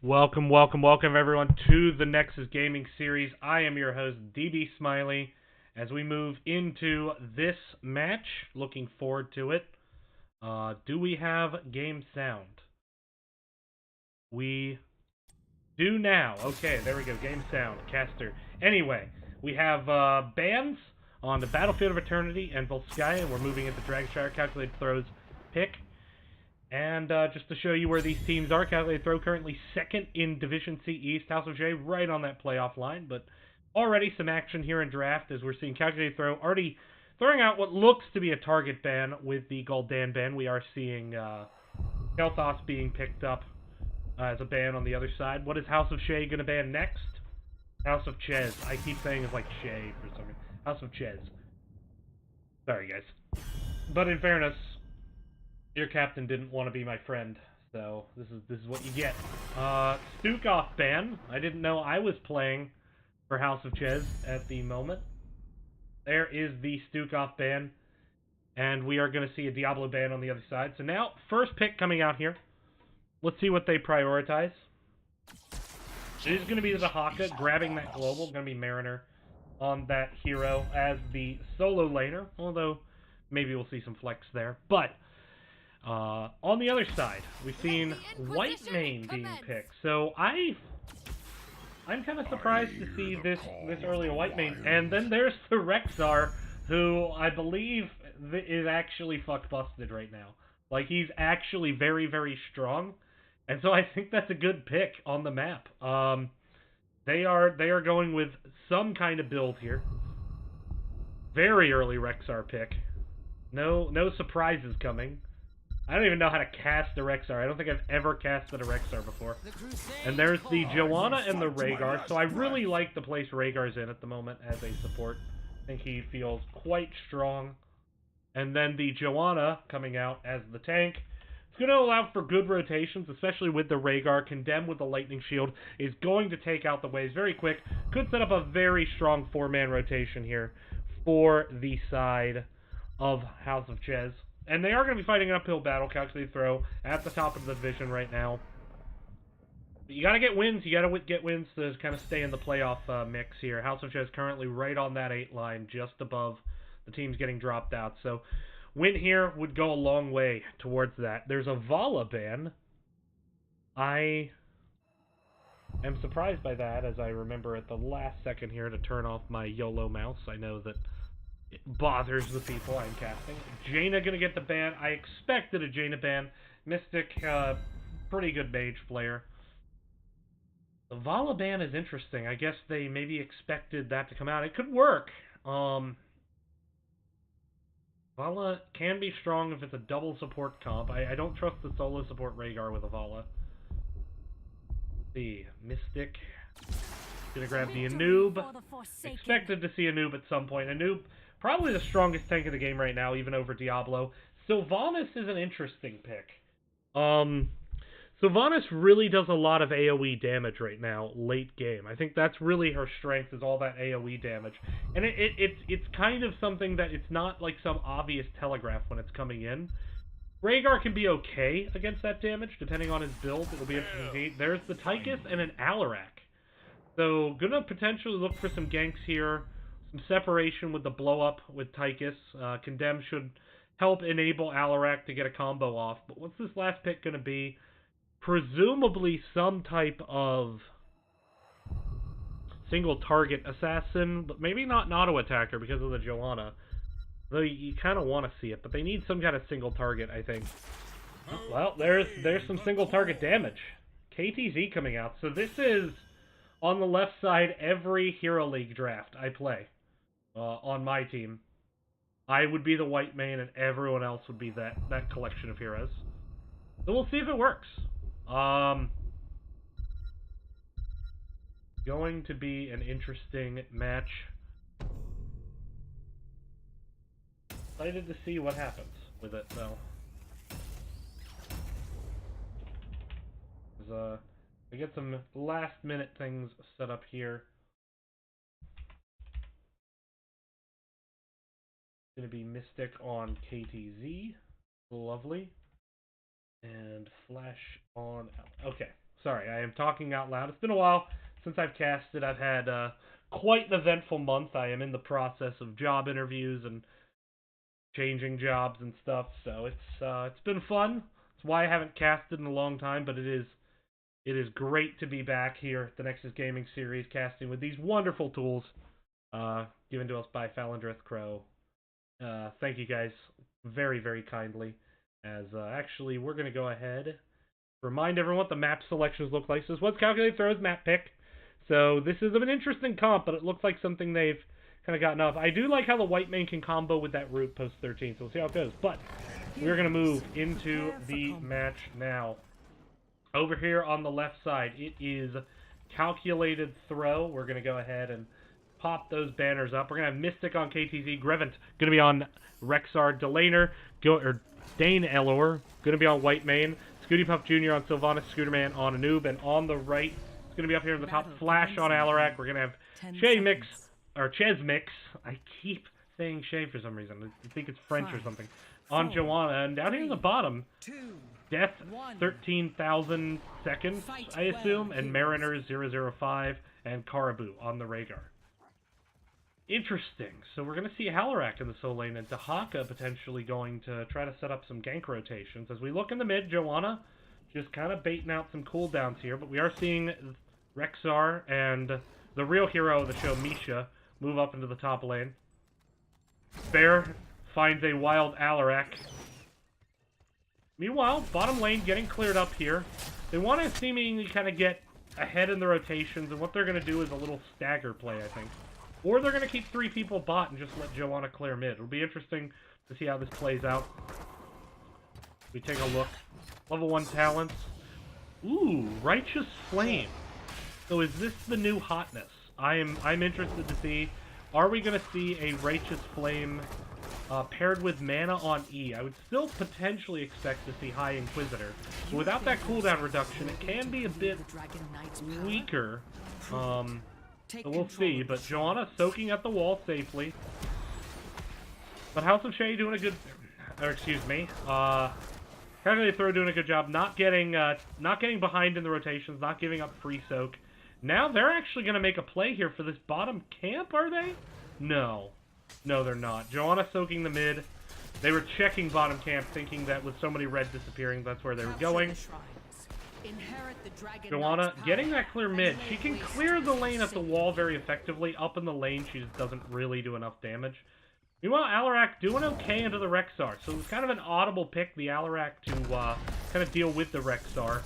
Welcome, welcome, welcome everyone to the Nexus Gaming Series. I am your host, DB Smiley. As we move into this match, looking forward to it. Do we have game sound? We do now. Okay, there we go. Game sound, caster. Anyway, we have bands on the Battlefield of Eternity and Volskaya, and we're moving into Dragshire. Calculated throws pick. And just to show you where these teams are, Calculated Throw currently second in Division C East. House of Chez right on that playoff line, but already some action here in draft as we're seeing Calculated Throw already throwing out what looks to be a target ban with the Gul'dan ban. We are seeing Kel'Thas being picked up as a ban on the other side. What is House of Chez going to ban next? House of Chez. I keep saying it's like Chez for some reason. House of Chez. Sorry, guys. But in fairness, your captain didn't want to be my friend, so this is what you get. Stukov ban. I didn't know I was playing for House of Chez at the moment. There is the Stukov ban, and we are going to see a Diablo ban on the other side. So now, first pick coming out here. Let's see what they prioritize. It is going to be the Haka grabbing that global. Going to be Mariner on that hero as the solo laner, although maybe we'll see some flex there. But on the other side, we've seen Whitemane being picked. So I'm kind of surprised to see this early a Whitemane. And then there's the Rexxar, who I believe is actually fuck busted right now. Like, he's actually very, very strong. And so I think that's a good pick on the map. They are going with some kind of build here. Very early Rexxar pick. No surprises coming. I don't even know how to cast a Rexxar. I don't think I've ever casted a Rexxar before. And there's the Joanna and the Rhaegar. So I really like the place Rhaegar's in at the moment as a support. I think he feels quite strong. And then the Joanna coming out as the tank. It's going to allow for good rotations, especially with the Rhaegar. Condemn with the Lightning Shield is going to take out the waves very quick. Could set up a very strong 4-man rotation here for the side of House of Chez. And they are going to be fighting an uphill battle, Calculated Throw, at the top of the division right now. But you got to get wins. You got to get wins to kind of stay in the playoff mix here. House of Chez currently right on that 8 line, just above the teams getting dropped out. So win here would go a long way towards that. There's a Vala ban. I am surprised by that, as I remember at the last second here to turn off my YOLO mouse. I know that it bothers the people I'm casting. Jaina gonna get the ban. I expected a Jaina ban. Mystic, pretty good mage player. The Vala ban is interesting. I guess they maybe expected that to come out. It could work. Vala can be strong if it's a double support comp. I don't trust the solo support Rhaegar with a Vala. Let's see, Mystic. Gonna grab the Anub. Expected to see Anub at some point. Anub, probably the strongest tank in the game right now, even over Diablo. Sylvanas is an interesting pick. Sylvanas really does a lot of AoE damage right now, late game. I think that's really her strength, is all that AoE damage. And it's kind of something that it's not like some obvious telegraph when it's coming in. Rhaegar can be okay against that damage, depending on his build. It'll be interesting to see. There's the Tychus and an Alarak. So, gonna potentially look for some ganks here. Some separation with the blow-up with Tychus. Condemn should help enable Alarak to get a combo off. But what's this last pick going to be? Presumably some type of single-target assassin, but maybe not an auto-attacker because of the Joanna. Though you kind of want to see it, but they need some kind of single-target, I think. Well, there's some single-target damage. KTZ coming out. So this is, on the left side, every Hero League draft I play. On my team, I would be the Whitemane, and everyone else would be that collection of heroes. So we'll see if it works. Going to be an interesting match. Excited to see what happens with it, though. We get some last-minute things set up here. Going to be Mystic on KTZ. Lovely. And Flash on... Okay. Sorry, I am talking out loud. It's been a while since I've casted. I've had quite an eventful month. I am in the process of job interviews and changing jobs and stuff, so it's been fun. It's why I haven't casted in a long time, but it is great to be back here at the Nexus Gaming Series, casting with these wonderful tools given to us by Falendrith Crow. Thank you guys very, very kindly. As actually, we're going to go ahead, remind everyone what the map selections look like. So this was Calculated Throws map pick. So this is of an interesting comp, but it looks like something they've kind of gotten up. I do like how the white main can combo with that root post 13, so we'll see how it goes. But we're going to move into the match now. Over here on the left side, it is Calculated Throw. We're going to go ahead and pop those banners up. We're going to have Mystic on KTZ, Grevant going to be on Rexar, Delaner, Dane Elor going to be on White Main, Scooty Puff Jr. on Sylvanas, Scooterman on Anub, and on the right, it's going to be up here in the top, Flash on Alarak. We're going to have Chez Mix. I keep saying Chez for some reason. I think it's French or something. On Joanna, and down here in the bottom, Death 13,000 seconds, I assume, and Mariners 005 and Caribou on the Rhaegar. Interesting. So we're going to see Hallarak in the soul lane and Dahaka potentially going to try to set up some gank rotations. As we look in the mid, Joanna just kind of baiting out some cooldowns here, but we are seeing Rexar and the real hero of the show, Misha, move up into the top lane. Bear finds a wild Alarak. Meanwhile, bottom lane getting cleared up here. They want to seemingly kind of get ahead in the rotations, and what they're going to do is a little stagger play, I think. Or they're going to keep 3 people bot and just let Joanna clear mid. It'll be interesting to see how this plays out. We take a look. Level 1 talents. Ooh, Righteous Flame. So is this the new hotness? I'm interested to see. Are we going to see a Righteous Flame paired with mana on E? I would still potentially expect to see High Inquisitor. But without that cooldown reduction, it can be a bit weaker. So we'll see, but Joanna soaking at the wall safely. But House of Chez doing a good, or excuse me, Calculated Throw doing a good job, not getting behind in the rotations, not giving up free soak. Now they're actually going to make a play here for this bottom camp, are they? No. No, they're not. Joanna soaking the mid. They were checking bottom camp, thinking that with so many red disappearing, that's where they were going. Joanna getting that clear mid. She can clear the lane at the wall very effectively. Up in the lane, she just doesn't really do enough damage. Meanwhile, Alarak doing okay into the Rexar. So it was kind of an audible pick, the Alarak, to kind of deal with the Rexar.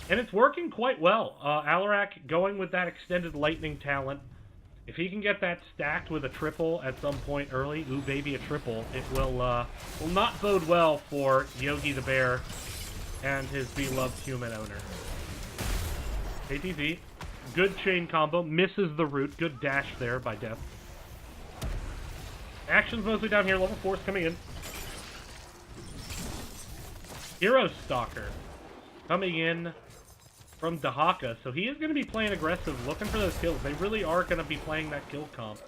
And it's working quite well. Alarak going with that extended lightning talent. If he can get that stacked with a triple at some point early, ooh baby, a triple, it will not bode well for Yogi the Bear and his beloved human owner. KTZ, good chain combo, misses the root, good dash there by Death. Action's mostly down here, level 4's coming in. Hero Stalker coming in from Dahaka, so he is going to be playing aggressive, looking for those kills. They really are going to be playing that kill comp.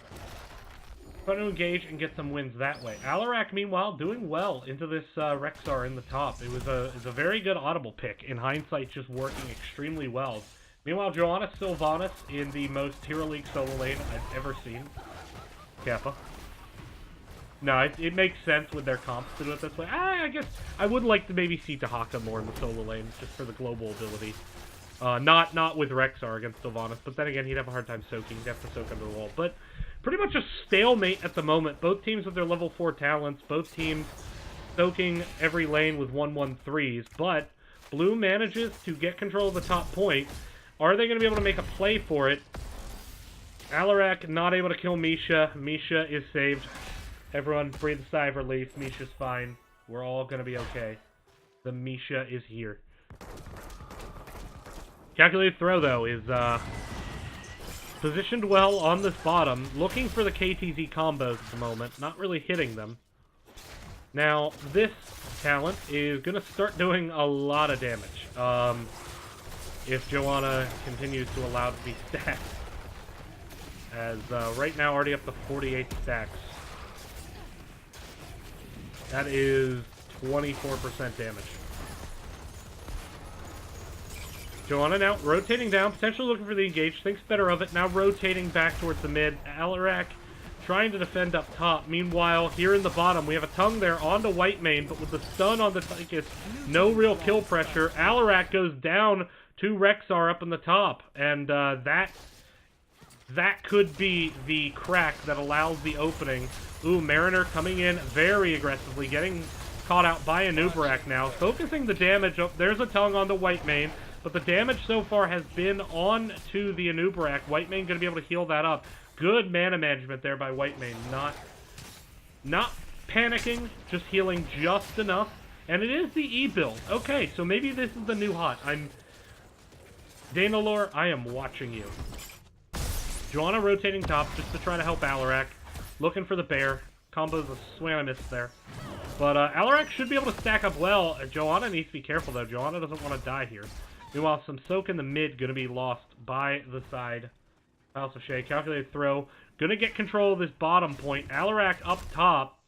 Trying to engage and get some wins that way. Alarak, meanwhile, doing well into this Rexar in the top. It was a very good audible pick. In hindsight, just working extremely well. Meanwhile, Joanna Sylvanas in the most Hero League solo lane I've ever seen. Kappa. No, it makes sense with their comps to do it this way. I guess I would like to maybe see Dahaka more in the solo lane, just for the global ability. Not with Rexar against Sylvanas, but then again, he'd have a hard time soaking. He'd have to soak under the wall. But pretty much a stalemate at the moment. Both teams with their level 4 talents. Both teams soaking every lane with 1-1-3s. But Blue manages to get control of the top point. Are they going to be able to make a play for it? Alarak not able to kill Misha. Misha is saved. Everyone breathe a sigh of relief. Misha's fine. We're all going to be okay. The Misha is here. Calculated Throw, though, is positioned well on this bottom. Looking for the KTZ combos at the moment. Not really hitting them. Now, this talent is going to start doing a lot of damage. If Joanna continues to allow it to be stacked. As right now already up to 48 stacks. That is 24% damage. Joanna now rotating down, potentially looking for the engage, thinks better of it, now rotating back towards the mid. Alarak trying to defend up top. Meanwhile, here in the bottom, we have a tongue there onto Whitemane, but with the stun on the Tychus, no real kill pressure. Alarak goes down to Rexar up in the top, and that could be the crack that allows the opening. Ooh, Mariner coming in very aggressively, getting caught out by Anubarak now, focusing the damage up. There's a tongue on the Whitemane, but the damage so far has been on to the Anubarak. Whitemane going to be able to heal that up. Good mana management there by Whitemane. Not panicking, just healing just enough. And it is the E build. Okay, so maybe this is the new hot. Danalore, I am watching you. Joanna rotating top just to try to help Alarak. Looking for the bear. Combo's a swing and a miss there. But Alarak should be able to stack up well. Joanna needs to be careful, though. Joanna doesn't want to die here. Meanwhile, some soak in the mid going to be lost by the side. House of Chez. Calculated throw. Going to get control of this bottom point. Alarak up top.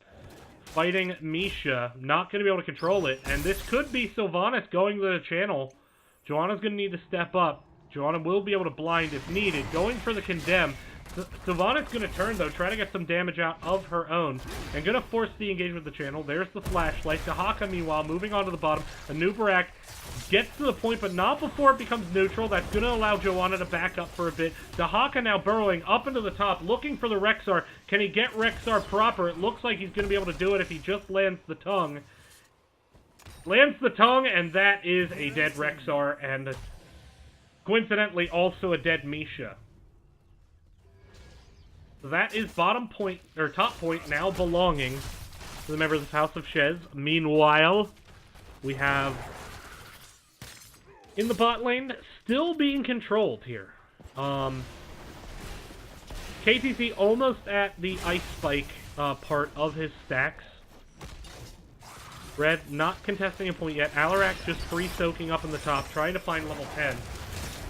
Fighting Misha. Not going to be able to control it. And this could be Sylvanas going to the channel. Joanna's going to need to step up. Joanna will be able to blind if needed. Going for the condemn. Sylvanas going to turn, though, try to get some damage out of her own. And going to force the engagement of the channel. There's the flashlight. Dahaka, meanwhile, moving on to the bottom. Anubarak gets to the point, but not before it becomes neutral. That's going to allow Joanna to back up for a bit. Dahaka now burrowing up into the top, looking for the Rexar. Can he get Rexar proper? It looks like he's going to be able to do it if he just lands the tongue. Lands the tongue, and that is a dead Rexar, and coincidentally also a dead Misha. So that is bottom point, or top point, now belonging to the members of House of Chez. Meanwhile, we have, in the bot lane, still being controlled here. KTC almost at the Ice Spike part of his stacks. Red not contesting a point yet. Alarak just free-soaking up in the top, trying to find level 10.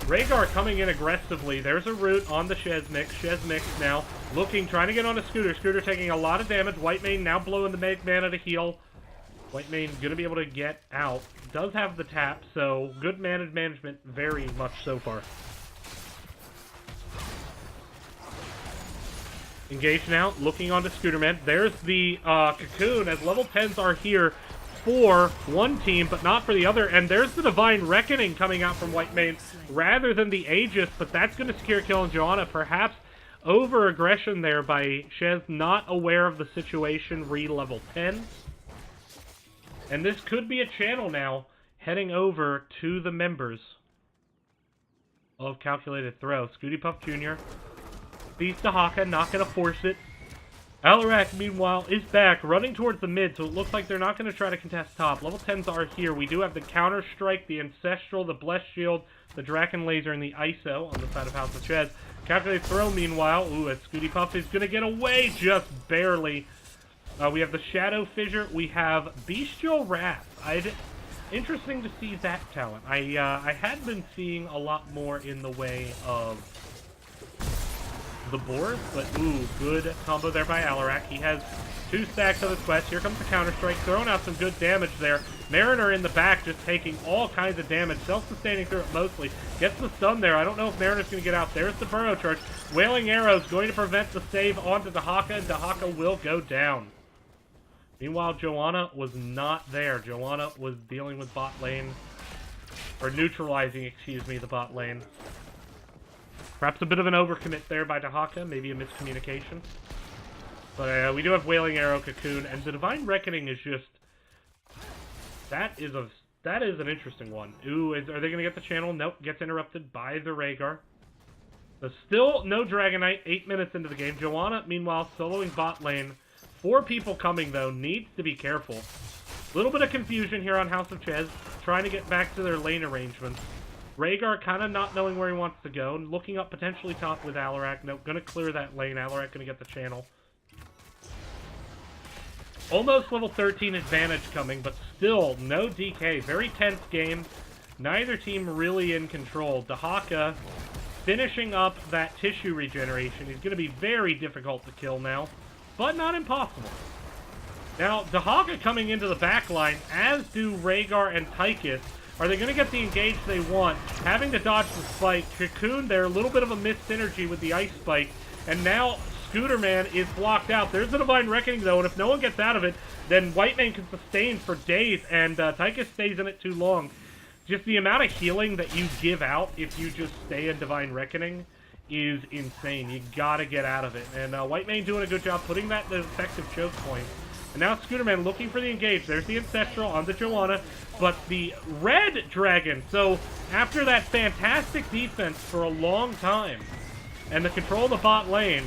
Rhaegar coming in aggressively. There's a root on the Chez mix. Chez mix now looking, trying to get on a Scooter. Scooter taking a lot of damage. Whitemane now blowing the mana to heal. Whitemane going to be able to get out. Does have the tap, so good mana management very much so far. Engage now, looking onto Scooterman. There's the Cocoon, as level 10s are here for one team, but not for the other. And there's the Divine Reckoning coming out from Whitemane rather than the Aegis, but that's going to secure kill on Joanna. Perhaps over-aggression there by Chez, not aware of the situation, re-level 10. And this could be a channel now, heading over to the members of Calculated Throw. Scooty Puff Jr. beats Dahaka, not going to force it. Alarak, meanwhile, is back, running towards the mid, so it looks like they're not going to try to contest top. Level 10s are here. We do have the Counter Strike, the Ancestral, the Blessed Shield, the Draken Laser, and the ISO on the side of House of Chez. Calculated Throw, meanwhile. Ooh, and Scooty Puff is going to get away just barely. We have the Shadow Fissure. We have Bestial Wrath. Interesting to see that talent. I had been seeing a lot more in the way of the board, but ooh, good combo there by Alarak. He has 2 stacks of his quest. Here comes the Counter-Strike, throwing out some good damage there. Mariner in the back just taking all kinds of damage, self-sustaining through it mostly. Gets the stun there. I don't know if Mariner's going to get out. There's the Burrow Charge. Wailing Arrow's going to prevent the save onto Dahaka, and Dahaka will go down. Meanwhile, Joanna was not there. Joanna was dealing with bot lane, or neutralizing, excuse me, the bot lane. Perhaps a bit of an overcommit there by Dahaka, maybe a miscommunication. But we do have Wailing Arrow, Cocoon, and the Divine Reckoning is just... That is an interesting one. Ooh, are they going to get the channel? Nope, gets interrupted by the Rhaegar. So still no Dragonite, 8 minutes into the game. Joanna, meanwhile, soloing bot lane. 4 people coming, though, needs to be careful. A little bit of confusion here on House of Chez, trying to get back to their lane arrangements. Rhaegar kind of not knowing where he wants to go, and looking up potentially top with Alarak. Nope, going to clear that lane. Alarak going to get the channel. Almost level 13 advantage coming, but still no DK. Very tense game. Neither team really in control. Dahaka finishing up that tissue regeneration. He's going to be very difficult to kill now, but not impossible. Now, Dahaka coming into the back line, as do Rhaegar and Tychus. Are they going to get the engage they want? Having to dodge the spike. Cocoon there, a little bit of a missed synergy with the ice spike. And now Scooterman is blocked out. There's the Divine Reckoning, though, and if no one gets out of it, then Whitemane can sustain for days, and Tychus stays in it too long. Just the amount of healing that you give out if you just stay in Divine Reckoning is insane. You gotta get out of it. And Whitemane doing a good job putting that in effective choke point. And now Scooterman looking for the engage. There's the Ancestral onto Joanna, but the red dragon. So after that fantastic defense for a long time, and the control of the bot lane,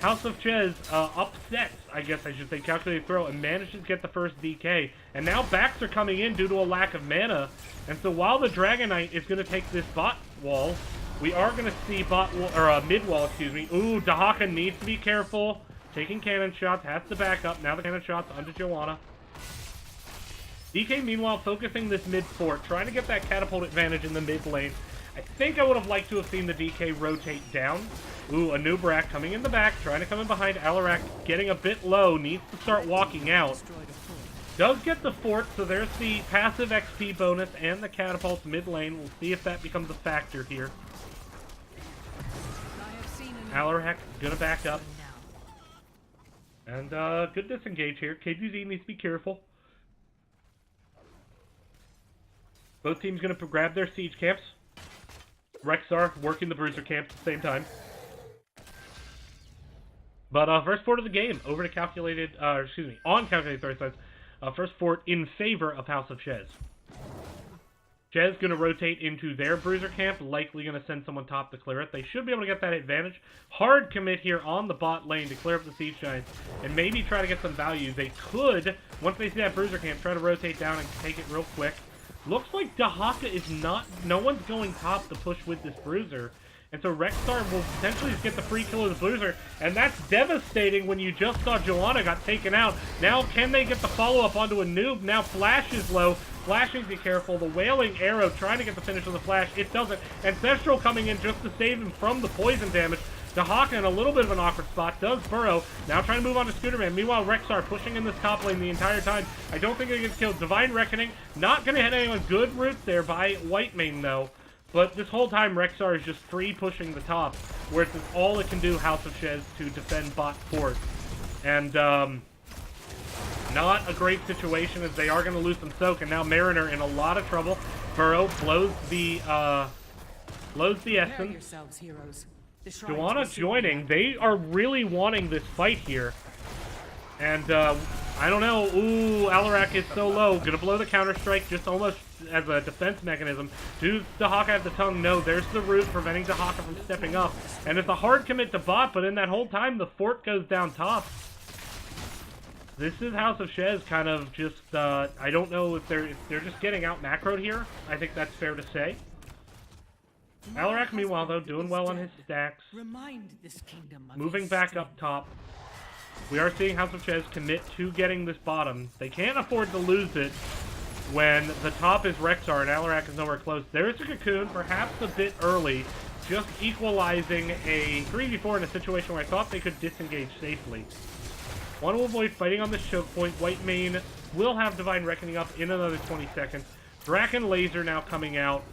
House of Chez upsets, I guess I should say, calculated throw, and manages to get the first DK. And now backs are coming in due to a lack of mana. And so while the Dragon Knight is going to take this bot wall, we are going to see mid wall, excuse me. Ooh, Dahaka needs to be careful. Taking cannon shots, has to back up. Now the cannon shots onto Joanna. DK, meanwhile, focusing this mid fort, trying to get that catapult advantage in the mid lane. I think I would have liked to have seen the DK rotate down. Ooh, Anubarak coming in the back, trying to come in behind. Alarak getting a bit low, needs to start walking out. Does get the fort, so there's the passive XP bonus and the catapults mid lane. We'll see if that becomes a factor here. Alarak gonna back up. And good disengage here. KGZ needs to be careful. Both teams gonna grab their siege camps. Rexar working the Bruiser camp at the same time. But first fort of the game, over to calculated, on calculated threat size. First fort in favor of House of Chez. Chez going to rotate into their Bruiser camp, likely going to send someone top to clear it. They should be able to get that advantage. Hard commit here on the bot lane to clear up the Siege Giants and maybe try to get some value. They could, once they see that Bruiser camp, try to rotate down and take it real quick. Looks like Dahaka is not, no one's going top to push with this Bruiser. And so Rexar will potentially just get the free kill of the Bruiser. And that's devastating when you just saw Joanna got taken out. Now can they get the follow-up onto a noob? Now Flash is low. Flash needs to be careful. The Wailing Arrow trying to get the finish on the Flash. It doesn't. Ancestral coming in just to save him from the poison damage. Dahaka in a little bit of an awkward spot. Does burrow. Now trying to move on to Scooterman. Meanwhile, Rexar pushing in this top lane the entire time. I don't think he gets killed. Divine Reckoning. Not going to hit anyone. Good roots there by Whitemane, though. But this whole time, Rexar is just free pushing the top, where it's all it can do, House of Chez, to defend bot fort. And, not a great situation, as they are going to lose some soak, and now Mariner in a lot of trouble. Burrow blows the essence. Joanna joining. They are really wanting this fight here. And, I don't know. Ooh, Alarak is so low. Gonna blow the counter-strike just almost as a defense mechanism. Does Dahaka have the tongue? No. There's the root preventing Dahaka from stepping up. And it's a hard commit to bot, but in that whole time, the fort goes down top. This is House of Chez kind of just, I don't know if they're just getting out macroed here. I think that's fair to say. Alarak, meanwhile, though, doing well on his stacks. Moving back up top. We are seeing House of Chez commit to getting this bottom. They can't afford to lose it when the top is Rexar and Alarak is nowhere close. There's a Cocoon, perhaps a bit early, just equalizing a 3v4 in a situation where I thought they could disengage safely. Want to avoid fighting on this choke point. Whitemane will have Divine Reckoning up in another 20 seconds. Draken Laser now coming out.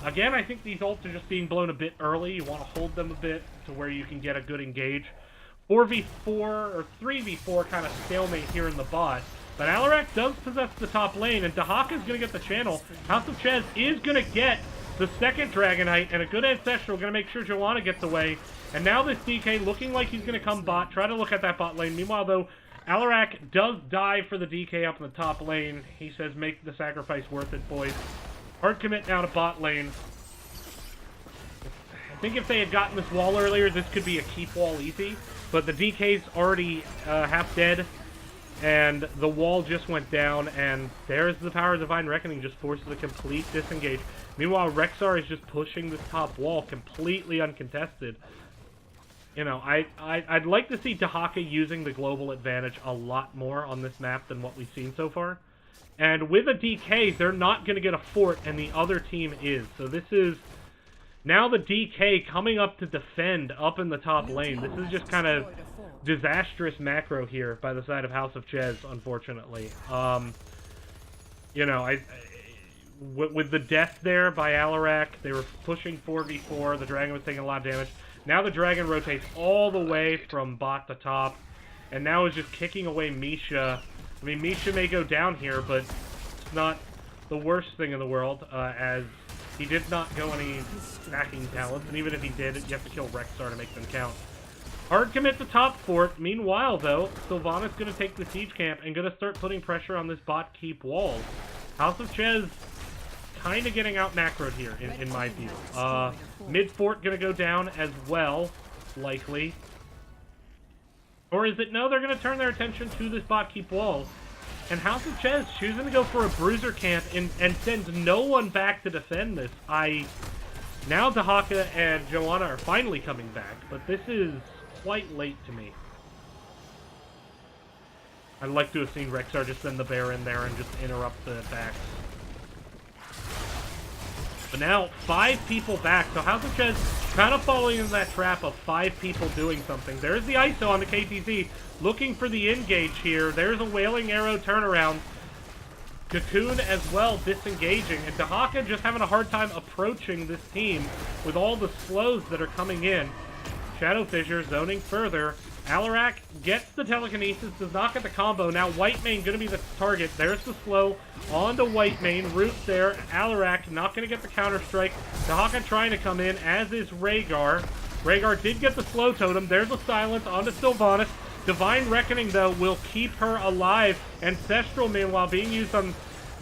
Again, I think these ults are just being blown a bit early. You want to hold them a bit to where you can get a good engage. 4v4 or 3v4 kind of stalemate here in the bot. But Alarak does possess the top lane, and Dahaka is going to get the channel. House of Chez is going to get the second Dragon Knight, and a good Ancestral going to make sure Joanna gets away. And now this DK looking like he's going to come bot, try to look at that bot lane. Meanwhile, though, Alarak does die for the DK up in the top lane. He says, make the sacrifice worth it, boys. Hard commit now to bot lane. I think if they had gotten this wall earlier, this could be a keep wall easy. But the DK's already half dead, and the wall just went down, and there's the power of Divine Reckoning, just forces a complete disengage. Meanwhile, Rexar is just pushing this top wall completely uncontested. You know, I'd like to see Dahaka using the global advantage a lot more on this map than what we've seen so far. And with a DK, they're not going to get a fort, and the other team is. So this is now the DK coming up to defend up in the top lane. This is just kind of disastrous macro here by the side of House of Chez, unfortunately. You know, with the death there by Alarak, they were pushing 4v4. The dragon was taking a lot of damage. Now the dragon rotates all the way from bot to top, and now is just kicking away Misha. I mean, Misha may go down here, but it's not the worst thing in the world, as he did not go any stacking talents, and even if he did, you have to kill Rexar to make them count. Hard commit to top fort. Meanwhile, though, Sylvanas going to take the siege camp and going to start putting pressure on this bot keep walls. House of Chez kind of getting out macroed here, in my view. Mid fort going to go down as well, likely. Or is it, no, they're going to turn their attention to this bot keep wall. And House of Chez choosing to go for a bruiser camp and sends no one back to defend this. Now Dahaka and Joanna are finally coming back, but this is quite late to me. I'd like to have seen Rexar just send the bear in there and just interrupt the attacks. But now, 5 people back, so House of Chez kind of falling in that trap of 5 people doing something. There's the ISO on the KTZ, looking for the engage here. There's a Wailing Arrow turnaround. Cocoon as well, disengaging. And Dahaka just having a hard time approaching this team with all the slows that are coming in. Shadow Fissure zoning further. Alarak gets the telekinesis, does not get the combo. Now Whitemane going to be the target. There's the slow onto Whitemane. Root there. Alarak not going to get the counter strike. Dahaka trying to come in, as is Rhaegar. Rhaegar did get the slow totem. There's a silence onto Sylvanas. Divine Reckoning, though, will keep her alive. Ancestral, meanwhile, being used on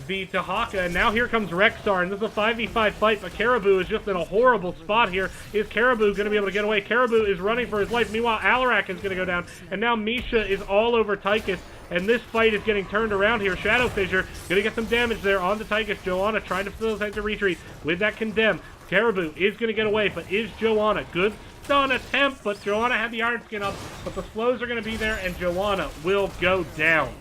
the Dahaka. And now here comes Rexar, and this is a 5v5 fight, but Caribou is just in a horrible spot here. Is Caribou going to be able to get away? Caribou is running for his life. Meanwhile, Alarak is going to go down, and now Misha is all over Tychus, and this fight is getting turned around here. Shadow Fissure going to get some damage there onto Tychus. Joanna trying to facilitate the retreat with that Condemn. Caribou is going to get away, but is Joanna? Good stun attempt, but Joanna had the Iron Skin up, but the slows are going to be there, and Joanna will go down.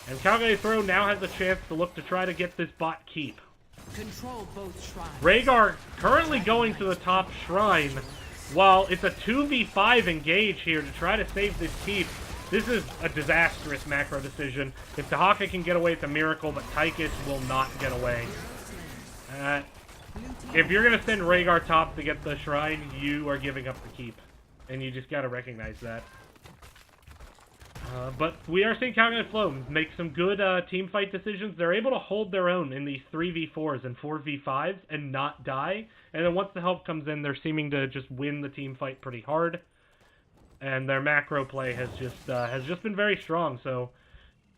And Calculated Throw now has a chance to look to try to get this bot keep. Control both shrines. Rhaegar currently going to the top shrine, while it's a 2v5 engage here to try to save this keep. This is a disastrous macro decision. If Dahaka can get away, it's a miracle, but Tychus will not get away. If you're going to send Rhaegar top to get the shrine, you are giving up the keep. And you just got to recognize that. But we are seeing Calculated Flow make some good team fight decisions. They're able to hold their own in these 3v4s and 4v5s and not die. And then once the help comes in, they're seeming to just win the team fight pretty hard. And their macro play has just been very strong. So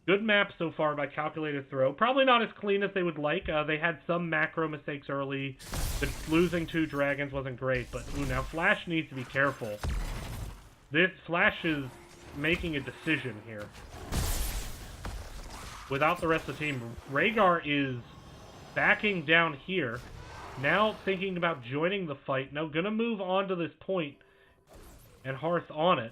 good map so far by Calculated Throw. Probably not as clean as they would like. They had some macro mistakes early. The losing 2 dragons wasn't great. But ooh, now Flash needs to be careful. This Flash is making a decision here. Without the rest of the team, Rhaegar is backing down here. Now thinking about joining the fight. Now gonna move on to this point and Hearth on it.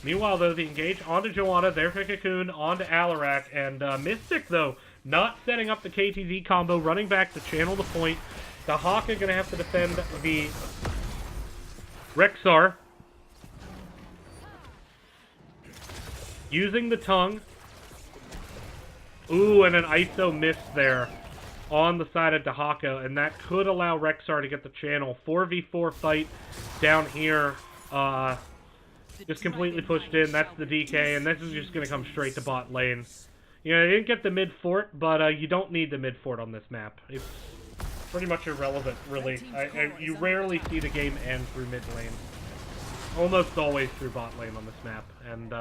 Meanwhile, though, the engage onto Joanna, there for Cocoon, onto Alarak, and Mystic, though, not setting up the KTZ combo, running back to channel the point. Dahaka gonna have to defend the Rexar. Using the tongue. Ooh, and an ISO miss there on the side of Dahaka, and that could allow Rexar to get the channel. 4v4 fight down here. Just completely pushed in. That's the DK, and this is just going to come straight to bot lane. You know, they didn't get the mid fort, but you don't need the mid fort on this map. It's pretty much irrelevant, really. You rarely see the game end through mid lane. Almost always through bot lane on this map, and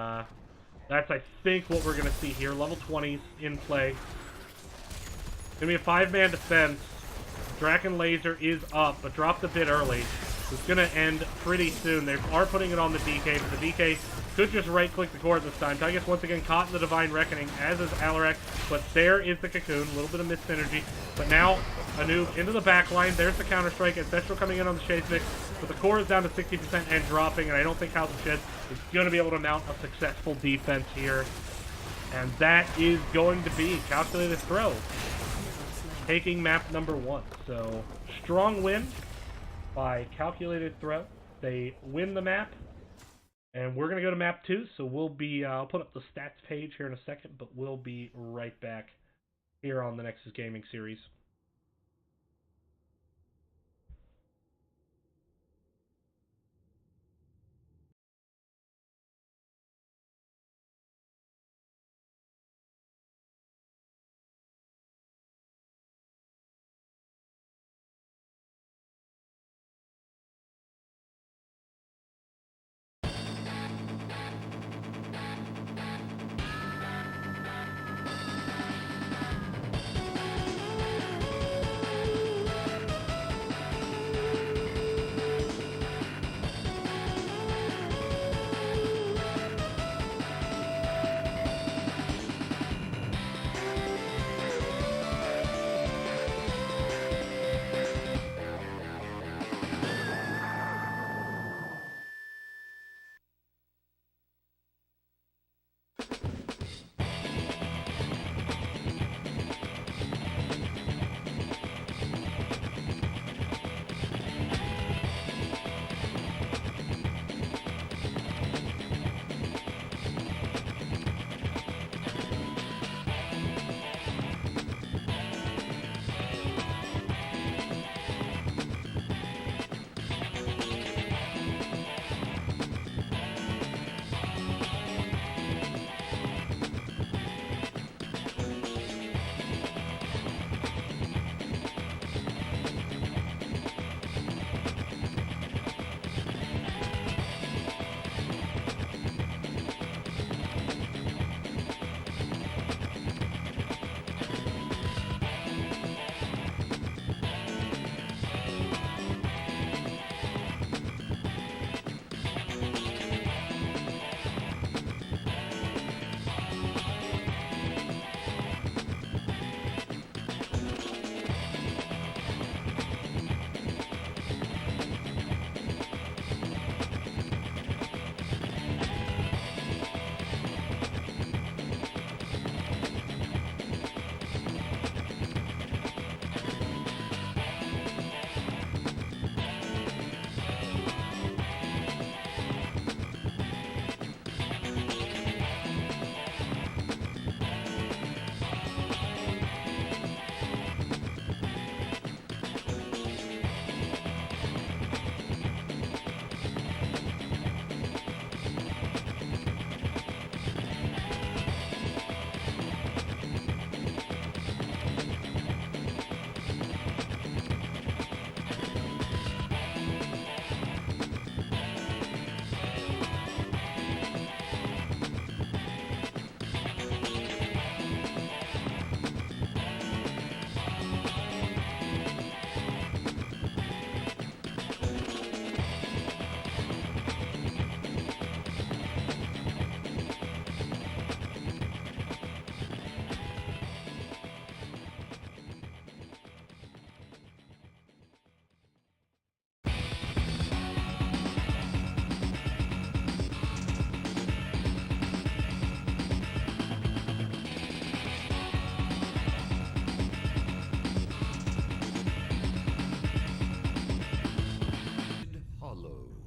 that's, I think, what we're going to see here. Level 20s in play. Going to be a 5-man defense. Draken Laser is up, but dropped a bit early. It's going to end pretty soon. They are putting it on the DK, but the DK could just right-click the core this time. Tychus once again caught in the Divine Reckoning, as is Alarak, but there is the Cocoon. A little bit of missed synergy. But now, Anoop into the back line. There's the Counter-Strike. Ancestral coming in on the Chez mix, but the core is down to 60% and dropping, and I don't think House of Chez is going to be able to mount a successful defense here. And that is going to be Calculated Throw, taking map number 1. So, strong win by Calculated Throw. They win the map, and we're going to go to map 2, so we'll be, I'll put up the stats page here in a second, but we'll be right back here on the Nexus Gaming series.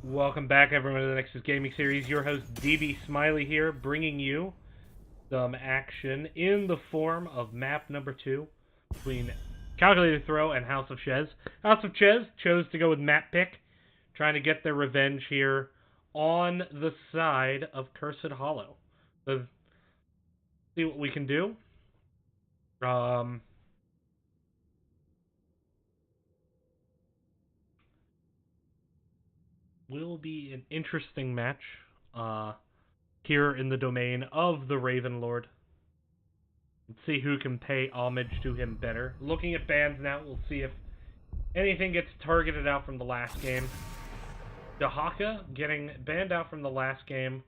Welcome back, everyone, to the Nexus Gaming Series. Your host, DB Smiley here, bringing you some action in the form of map number 2 between Calculated Throw and House of Chez. House of Chez chose to go with map pick, trying to get their revenge here on the side of Cursed Hollow. So, see what we can do. Will be an interesting match here in the domain of the Raven Lord. Let's see who can pay homage to him better. Looking at bans now, we'll see if anything gets targeted out from the last game. Dahaka getting banned out from the last game.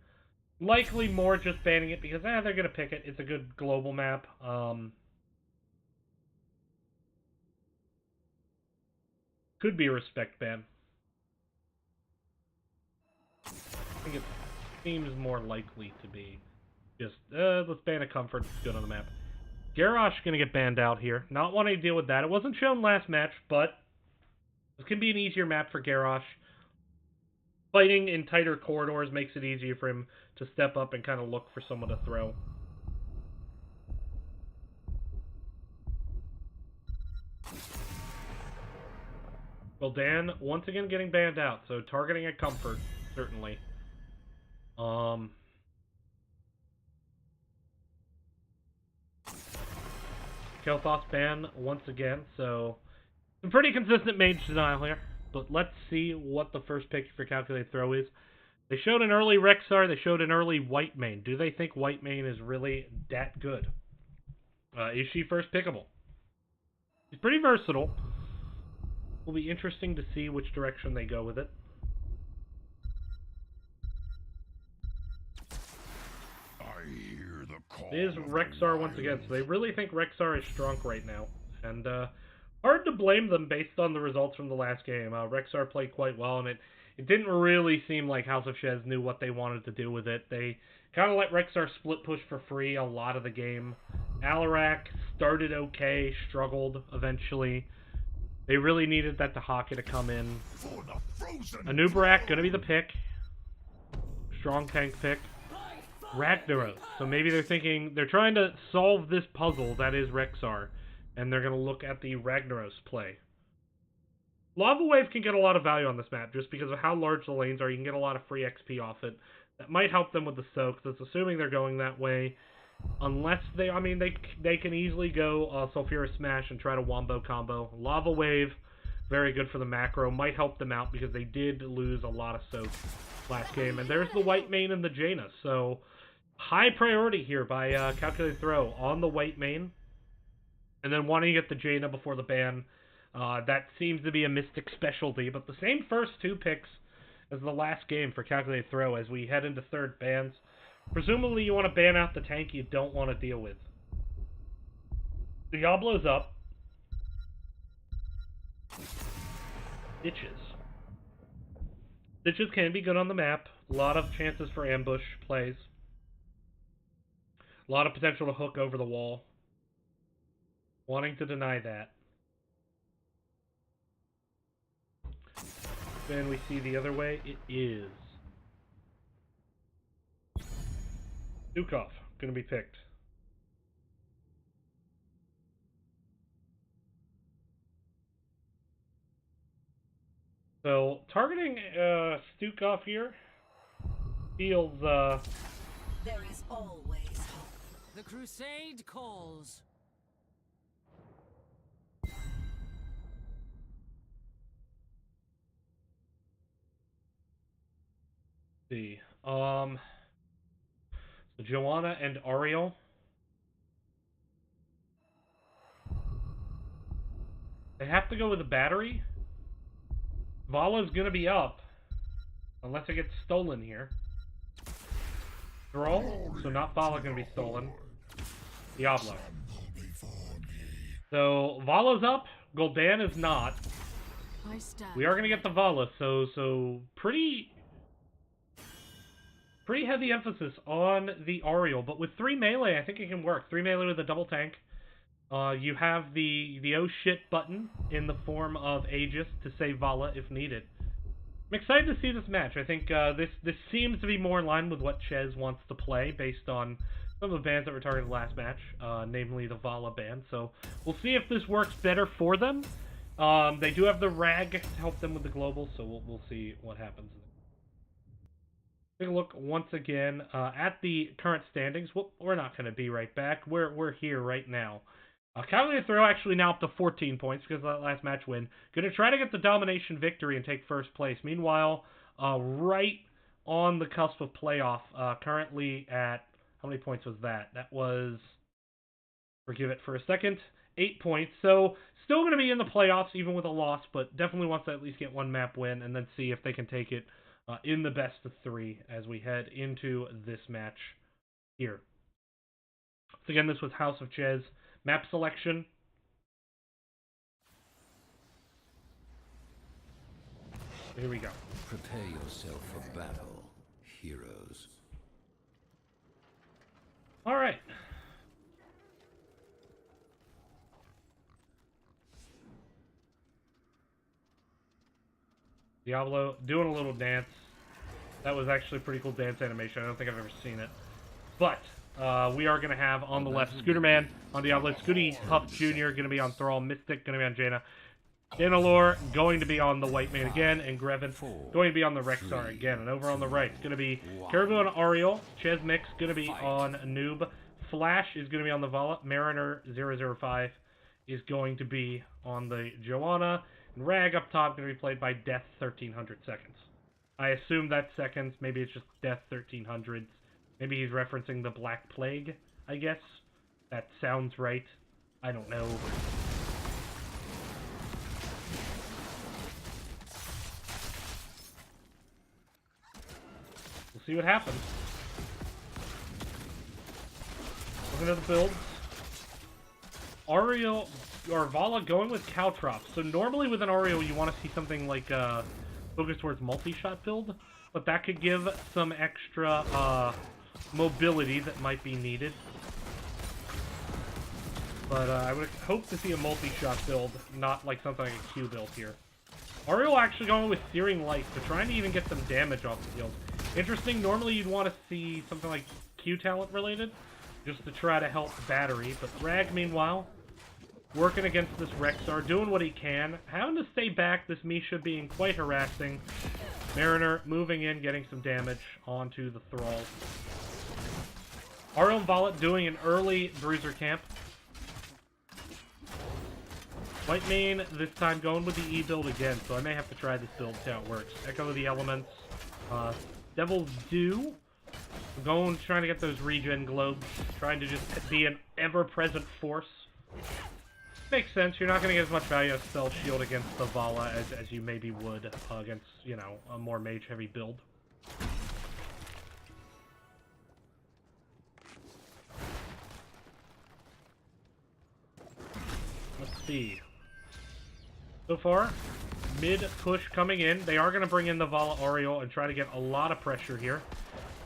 Likely more just banning it because they're going to pick it. It's a good global map. Could be a respect ban. I think it seems more likely to be just, let's ban a comfort. It's good on the map. Garrosh going to get banned out here. Not wanting to deal with that. It wasn't shown last match, but this can be an easier map for Garrosh. Fighting in tighter corridors makes it easier for him to step up and kind of look for someone to throw. Well, Dan, once again getting banned out, so targeting a comfort, certainly. Kel'Thas ban once again, so some pretty consistent mage denial here. But let's see what the first pick for Calculated Throw is. They showed an early Rexar, they showed an early White Mane. Do they think White Mane is really that good? Is she first pickable? She's pretty versatile. Will be interesting to see which direction they go with it. I hear the call. It is Rexar once again, so they really think Rexar is strong right now. And hard to blame them based on the results from the last game. Rexar played quite well, and it didn't really seem like House of Chez knew what they wanted to do with it. They kind of let Rexar split push for free a lot of the game. Alarak started okay, struggled eventually. They really needed that Dahaka to come in. Anubarak, gonna be the pick. Strong tank pick. Ragnaros. So maybe they're thinking, they're trying to solve this puzzle that is Rexar, and they're gonna look at the Ragnaros play. Lava Wave can get a lot of value on this map just because of how large the lanes are. You can get a lot of free XP off it. That might help them with the soak. That's assuming they're going that way. Unless they, I mean, they can easily go Sulfurous Smash and try to wombo combo. Lava Wave, very good for the macro. Might help them out because they did lose a lot of soak last game. And there's the white main and the Jaina. So, high priority here by Calculated Throw on the white main. And then wanting to get the Jaina before the ban. That seems to be a Mystic specialty. But the same first two picks as the last game for Calculated Throw as we head into third bans. Presumably you want to ban out the tank you don't want to deal with. Diablo's up. Ditches. Ditches can be good on the map. A lot of chances for ambush plays. A lot of potential to hook over the wall. Wanting to deny that. Then we see the other way. It is Dukov, gonna be picked. So, targeting Stukov here feels, There is always hope. The crusade calls. see. So Joanna and Ariel. They have to go with a battery. Vala's gonna be up. Unless it gets stolen here. Draw. So not Vala gonna be stolen. Diablo. So Vala's up. Gul'dan is not. We are gonna get the Vala, so pretty heavy emphasis on the Ariel, but with 3 melee, I think it can work. 3 melee with a double tank. You have the oh shit button in the form of Aegis to save Vala if needed. I'm excited to see this match. I think this seems to be more in line with what Chez wants to play based on some of the bans that were targeted last match, namely the Vala ban. So we'll see if this works better for them. They do have the Rag to help them with the global, so we'll see what happens. Take a look once again at the current standings. Well, we're not going to be right back. We're here right now. Calculated Throw actually now up to 14 points because of that last match win. Going to try to get the domination victory and take first place. Meanwhile, right on the cusp of playoff, currently at, how many points was that? That was, forgive it for a second, 8 points. So still going to be in the playoffs even with a loss, but definitely wants to at least get one map win and then see if they can take it in the best of 3 as we head into this match here. So again, this was House of Chez. Map selection. Here we go. Prepare yourself for battle, heroes. All right. Diablo doing a little dance. That was actually a pretty cool dance animation. I don't think I've ever seen it. But we are going to have on the left Scooterman on Diablo, Scooty Huff Jr. going to be on Thrall, Mystic going to be on Jaina, Danalore going to be on the White Man again, and Grevin going to be on the Rexar again. And over on the right, it's going to be Caribou and Ariel, Chez Mix going to be on Noob, Flash is going to be on the Vala, Mariner 005 is going to be on the Joanna, and Rag up top going to be played by Death 1300 Seconds. I assume that's seconds, maybe it's just Death 1300s. Maybe he's referencing the Black Plague, I guess. That sounds right. I don't know. We'll see what happens. Looking at the builds. Ariel or Vala going with Caltrops. So normally with an Oreo, you want to see something like focus towards multi-shot build, but that could give some extra mobility that might be needed. But I would hope to see a multi-shot build, not like something like a Q build here. Oreo actually going with Searing Light, so trying to even get some damage off the field. Interesting, normally you'd want to see something like Q talent related, just to try to help battery, but Rag, meanwhile, working against this Rexar, doing what he can, having to stay back, this Misha being quite harassing. Mariner moving in, getting some damage onto the Thrall. Oreo and Violet doing an early Bruiser camp. White main, this time going with the E build again, so I may have to try this build, see how it works. Echo of the Elements, Devil's Dew, trying to get those regen globes, trying to just be an ever-present force. Makes sense, you're not going to get as much value as Spell Shield against the Vala as you maybe would against, you know, a more mage-heavy build. Let's see. So far, mid push coming in. They are going to bring in the Vala Oreo and try to get a lot of pressure here.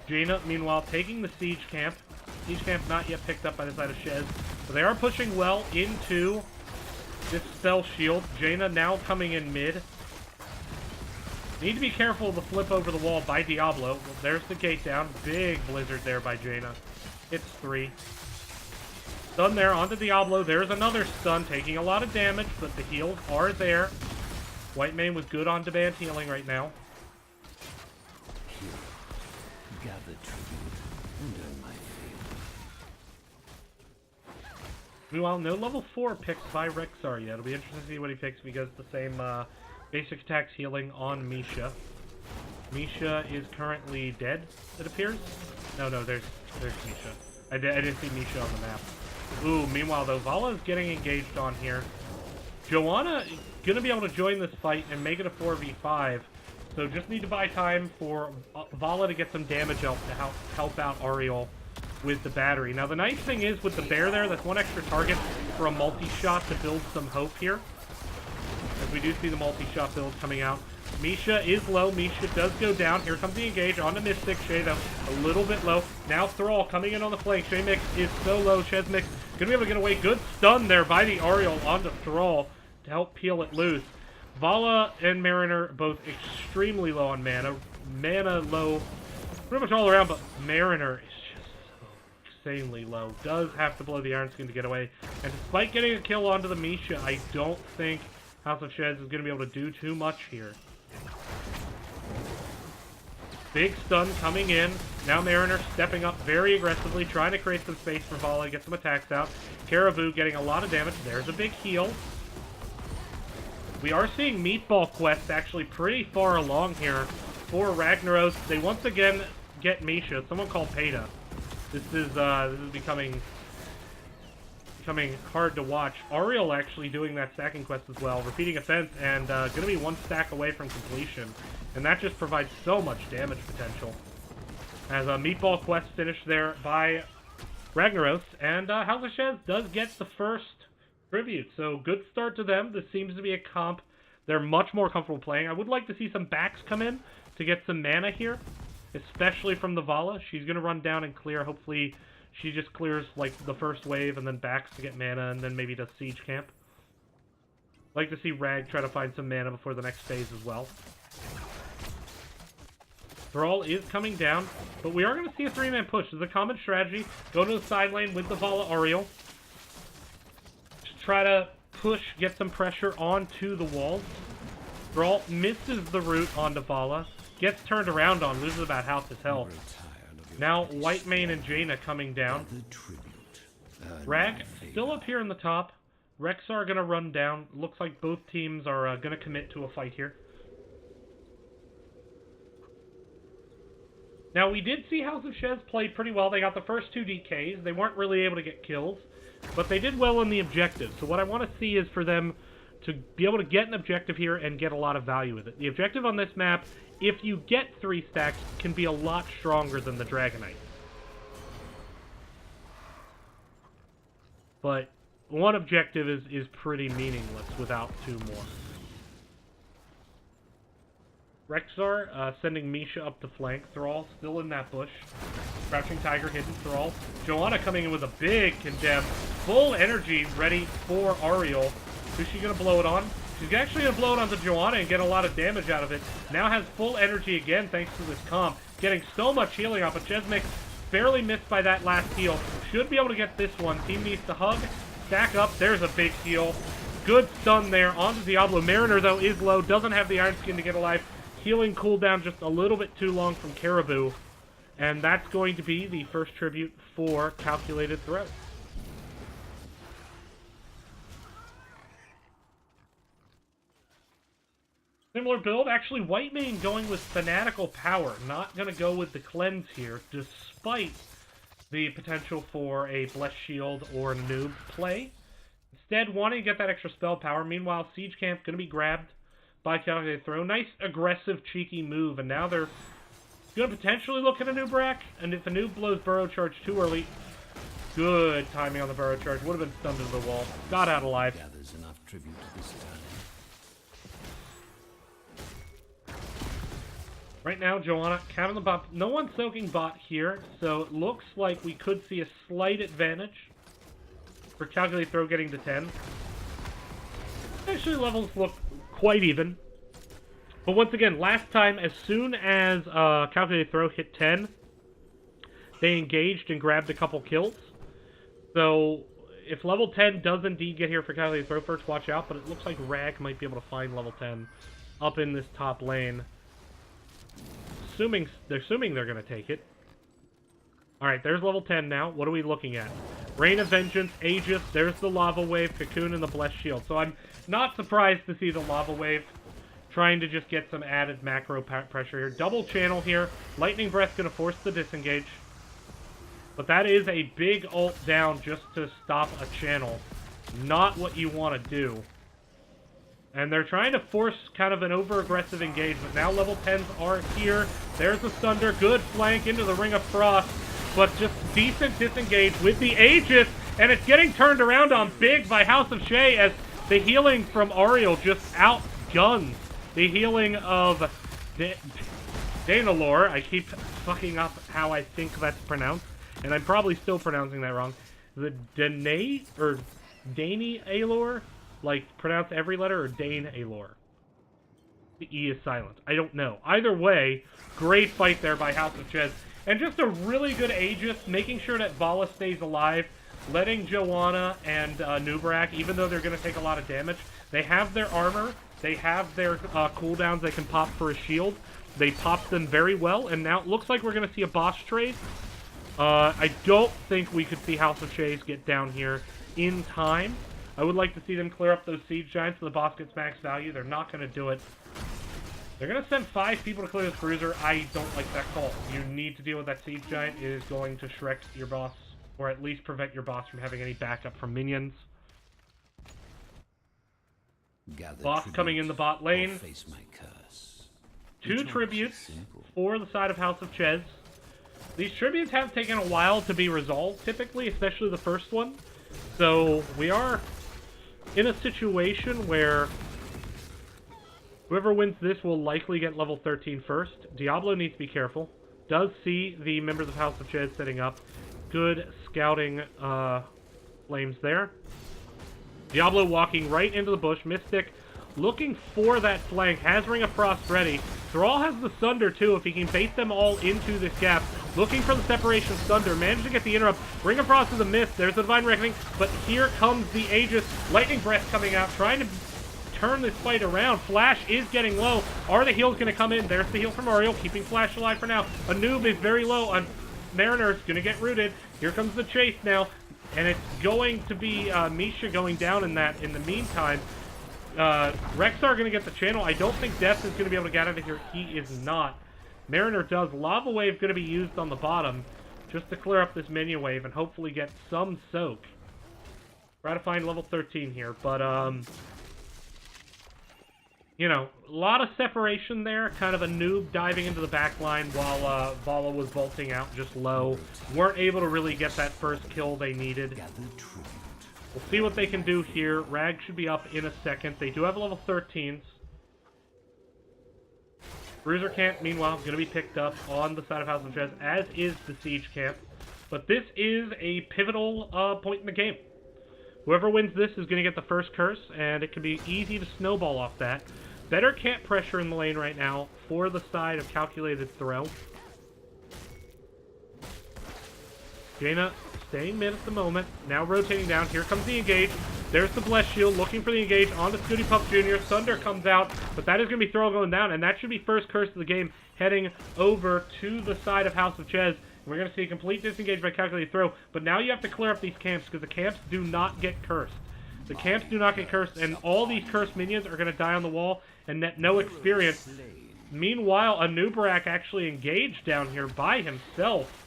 Jaina, meanwhile, taking the Siege Camp. Siege Camp not yet picked up by the side of Chez. But they are pushing well into this Spell Shield. Jaina now coming in mid. Need to be careful of the flip over the wall by Diablo. Well, there's the gate down. Big blizzard there by Jaina. Hits 3. Stun there onto Diablo. There's another stun, taking a lot of damage, but the heals are there. White main with good on-demand healing right now. Gather tribute under my favor. Meanwhile, no level 4 picked by Rexar yet. It'll be interesting to see what he picks because the same basic attacks healing on Misha. Misha is currently dead, it appears. No, there's Misha. I didn't see Misha on the map. Ooh, meanwhile, though, Vala is getting engaged on here. Joanna is going to be able to join this fight and make it a 4v5. So just need to buy time for Vala to get some damage out to help out Ariel with the battery. Now, the nice thing is with the bear there, that's one extra target for a multi-shot to build some hope here. As we do see the multi-shot build coming out. Misha is low. Misha does go down. Here comes the engage on the Mystic. Chez, though, a little bit low. Now Thrall coming in on the flank. Chez Mix is so low. Chez Mix gonna be able to get away. Good stun there by the Ariel onto Thrall to help peel it loose. Vala and Mariner both extremely low on mana. Mana low pretty much all around, but Mariner is just so insanely low. Does have to blow the Iron Skin to get away. And despite getting a kill onto the Misha, I don't think House of Chez is going to be able to do too much here. Big stun coming in. Now Mariner stepping up very aggressively, trying to create some space for Vala, get some attacks out. Caribou getting a lot of damage. There's a big heal. We are seeing Meatball Quest actually pretty far along here for Ragnaros. They once again get Misha. Someone called Peta. This is becoming hard to watch. Ariel actually doing that stacking quest as well. Repeating Offense and going to be one stack away from completion. And that just provides so much damage potential. As a Meatball Quest finished there by Ragnaros. And House of Chez does get the first tribute. So good start to them. This seems to be a comp they're much more comfortable playing. I would like to see some backs come in to get some mana here. Especially from the Vala. She's going to run down and clear. Hopefully she just clears like the first wave and then backs to get mana and then maybe does Siege Camp. Like to see Rag try to find some mana before the next phase as well. Thrall is coming down, but we are going to see a 3-man push. This is a common strategy. Go to the side lane with the Vala Ariel. Just try to push, get some pressure onto the walls. Thrall misses the route onto Vala. Gets turned around on, loses about half his health. Now White Mane and Jaina coming down. Rag still up here in the top. Rexar going to run down. Looks like both teams are going to commit to a fight here. Now, we did see House of Chez play pretty well. They got the first 2 DKs. They weren't really able to get kills, but they did well in the objective. So what I want to see is for them to be able to get an objective here and get a lot of value with it. The objective on this map, if you get 3 stacks, can be a lot stronger than the Dragonite. But one objective is pretty meaningless without two more. Rexar sending Misha up to flank. Thrall still in that bush. Crouching Tiger, hidden Thrall. Joanna coming in with a big condemn. Full energy ready for Ariel. Who's she going to blow it on? She's actually going to blow it onto Joanna and get a lot of damage out of it. Now has full energy again thanks to this comp. Getting so much healing off, but Chesmic barely missed by that last heal. Should be able to get this one. Team needs to hug. Stack up. There's a big heal. Good stun there onto Diablo. Mariner, though, is low. Doesn't have the Iron Skin to get alive. Healing cooldown just a little bit too long from Caribou. And that's going to be the first tribute for Calculated Throw. Similar build. Actually, Whitemane going with Fanatical Power. Not going to go with the Cleanse here, despite the potential for a Blessed Shield or Noob play. Instead, wanting to get that extra spell power. Meanwhile, Siege Camp going to be grabbed by Calculated Throw. Nice, aggressive, cheeky move. And now they're going to potentially look at a Noob rack. And if a Noob blows Burrow Charge too early, good timing on the Burrow Charge. Would have been stunned to the wall. Got out alive. Gathers enough tribute this time. Right now, Joanna capping the bot. No one's soaking bot here, so it looks like we could see a slight advantage for Calculated Throw getting to 10. Actually, levels look quite even. But once again, last time, as soon as Calculated Throw hit 10, they engaged and grabbed a couple kills. So, if level 10 does indeed get here for Calculated Throw first, watch out. But it looks like Rag might be able to find level 10 up in this top lane. They're assuming they're going to take it. Alright, there's level 10 now. What are we looking at? Rain of Vengeance, Aegis, there's the Lava Wave, Cocoon, and the Blessed Shield. So I'm not surprised to see the Lava Wave trying to just get some added macro pressure here. Double channel here. Lightning Breath going to force the disengage. But that is a big ult down just to stop a channel. Not what you want to do. And they're trying to force kind of an over-aggressive engagement. Now level 10s are here. There's the Thunder. Good flank into the Ring of Frost. But just decent disengage with the Aegis. And it's getting turned around on big by House of Chez as the healing from Ariel just outguns the healing of Danalore. I keep fucking up how I think that's pronounced. And I'm probably still pronouncing that wrong. The Danae, or Dani Alor? Like, pronounce every letter, or Dane Alor? The E is silent. I don't know. Either way, great fight there by House of Chez. And just a really good Aegis, making sure that Vala stays alive, letting Joanna and Nubrak, even though they're going to take a lot of damage, they have their armor, they have their cooldowns they can pop for a shield. They popped them very well, and now it looks like we're going to see a boss trade. I don't think we could see House of Chez get down here in time. I would like to see them clear up those Siege Giants so the boss gets max value. They're not going to do it. They're going to send 5 people to clear this Bruiser. I don't like that call. You need to deal with that Siege Giant. It is going to Shrek your boss, or at least prevent your boss from having any backup from minions. Boss coming in the bot lane. Face my curse. 2 tributes for the side of House of Chez. These tributes have taken a while to be resolved, typically, especially the first one. So we are in a situation where whoever wins this will likely get level 13 first. Diablo needs to be careful. Does see the members of House of Chez setting up. Good scouting flames there. Diablo walking right into the bush. Mystic looking for that flank. Has Ring of Frost ready. Thrall has the Sunder too if he can bait them all into this gap. Looking for the separation of Thunder. Managed to get the interrupt. Ring of Frost is a miss. There's the Divine Reckoning. But here comes the Aegis. Lightning Breath coming out. Trying to turn this fight around. Flash is getting low. Are the heals going to come in? There's the heal from Ariel. Keeping Flash alive for now. A noob is very low. On Mariner's going to get rooted. Here comes the chase now. And it's going to be Misha going down in that. In the meantime, Rexar going to get the channel. I don't think Death is going to be able to get out of here. He is not. Mariner does. Lava Wave going to be used on the bottom just to clear up this minion wave and hopefully get some soak. Try to find level 13 here, but you know, a lot of separation there. Kind of a noob diving into the back line while Vala was vaulting out just low. Weren't able to really get that first kill they needed. We'll see what they can do here. Rag should be up in a second. They do have level 13s. Bruiser Camp, meanwhile, going to be picked up on the side of House of Chez, as is the Siege Camp. But this is a pivotal point in the game. Whoever wins this is going to get the first curse, and it can be easy to snowball off that. Better camp pressure in the lane right now for the side of Calculated Throw. Jaina staying mid at the moment. Now rotating down. Here comes the engage. There's the Bless Shield looking for the engage onto Scooty Puff Jr. Thunder comes out, but that is going to be Throw going down, and that should be first curse of the game heading over to the side of House of Chez. We're going to see a complete disengage by Calculated Throw, but now you have to clear up these camps because the camps do not get cursed. The camps do not get cursed, and all these cursed minions are going to die on the wall and net no experience. Meanwhile, Anubarak actually engaged down here by himself.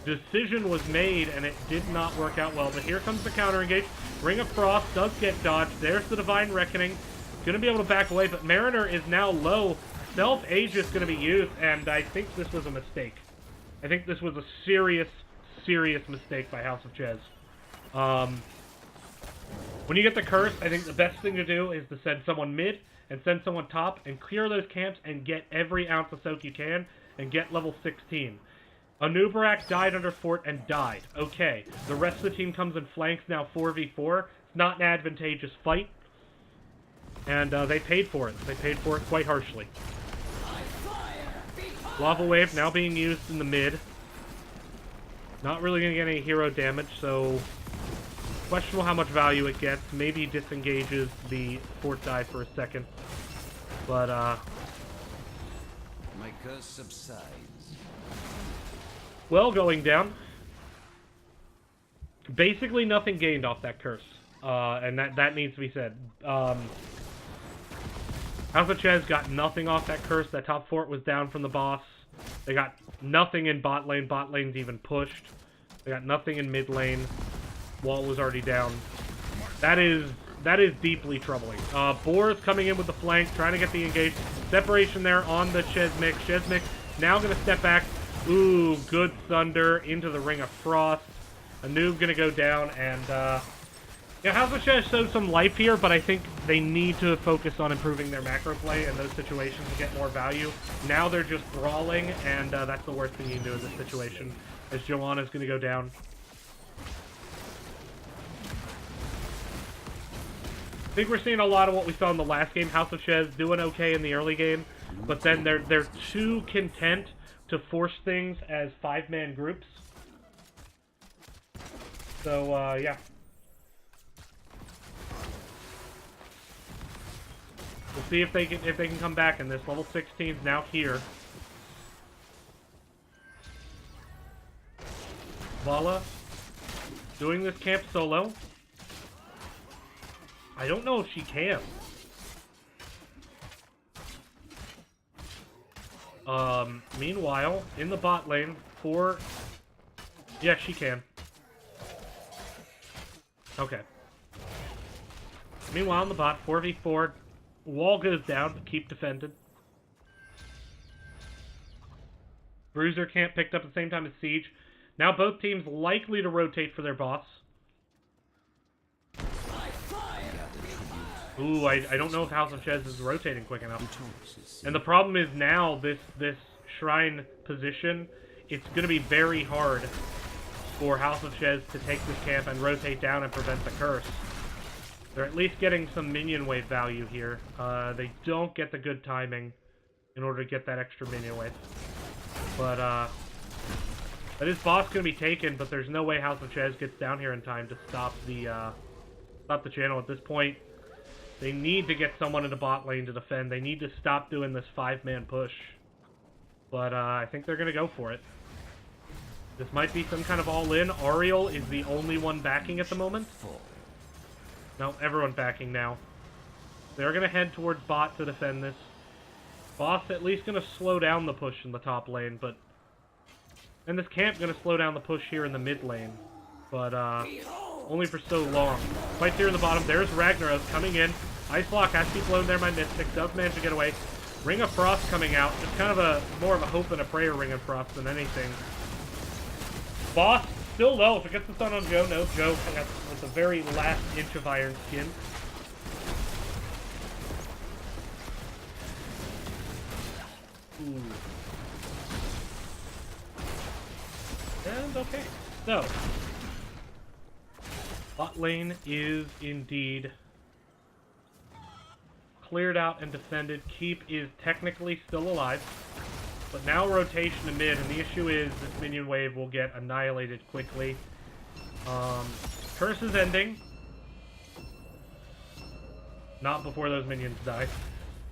Decision was made, and it did not work out well. But here comes the counter engage. Ring of Frost does get dodged. There's the Divine Reckoning. Going to be able to back away, but Mariner is now low. Self-Aegis going to be used, and I think this was a mistake. I think this was a serious, serious mistake by House of Chez. When you get the curse, I think the best thing to do is to send someone mid and send someone top and clear those camps and get every ounce of soak you can and get level 16. Anubarak died under fort and died. Okay, the rest of the team comes in flanks now 4v4. It's not an advantageous fight. And they paid for it. They paid for it quite harshly. Lava Wave now being used in the mid. Not really going to get any hero damage, so questionable how much value it gets. Maybe disengages the fort dive for a second. But, My curse subsides. well, going down. Basically nothing gained off that curse. And that needs to be said. House of Chez got nothing off that curse. That top fort was down from the boss. They got nothing in bot lane. Bot lane's even pushed. They got nothing in mid lane. Wall was already down. That is deeply troubling. Boar's coming in with the flank, trying to get the engage. Separation there on the Chesmix. Chesmix now going to step back. Ooh, good Thunder into the Ring of Frost. A noob going to go down, and yeah, House of Chez showed some life here, but I think they need to focus on improving their macro play in those situations to get more value. Now they're just brawling, and that's the worst thing you can do in this situation, as Joanna's going to go down. I think we're seeing a lot of what we saw in the last game. House of Chez doing okay in the early game, but then they're too content to force things as 5-man groups. So, yeah. We'll see if they can come back in this. Level 16 is now here. Vala doing this camp solo. I don't know if she can. Meanwhile, in the bot lane for... Yeah, she can. Okay. Meanwhile, in the bot, 4v4. Wall goes down, but keep defended. Bruiser can't picked up at the same time as Siege. Now both teams likely to rotate for their boss. Ooh, I don't know if House of Chez is rotating quick enough. And the problem is now, this shrine position, it's going to be very hard for House of Chez to take this camp and rotate down and prevent the curse. They're at least getting some minion wave value here. They don't get the good timing in order to get that extra minion wave. But, that is boss going to be taken, but there's no way House of Chez gets down here in time to stop the channel at this point. They need to get someone in the bot lane to defend. They need to stop doing this 5-man push. But, I think they're going to go for it. This might be some kind of all-in. Ariel is the only one backing at the moment. No, everyone backing now. They're going to head towards bot to defend this. Boss at least going to slow down the push in the top lane, but... And this camp going to slow down the push here in the mid lane. But, only for so long. Fight here in the bottom. There's Ragnaros coming in. Ice Block has to be blown there by Mystic. Does manage to get away. Ring of Frost coming out. Just kind of more of a hope and a prayer Ring of Frost than anything. Boss still low. If it gets the stun on Joe, no, Joe with the very last inch of Iron Skin. Ooh. And okay, so bot lane is indeed cleared out and defended. Keep is technically still alive, but now rotation to mid, and the issue is this minion wave will get annihilated quickly. Curse is ending. Not before those minions die.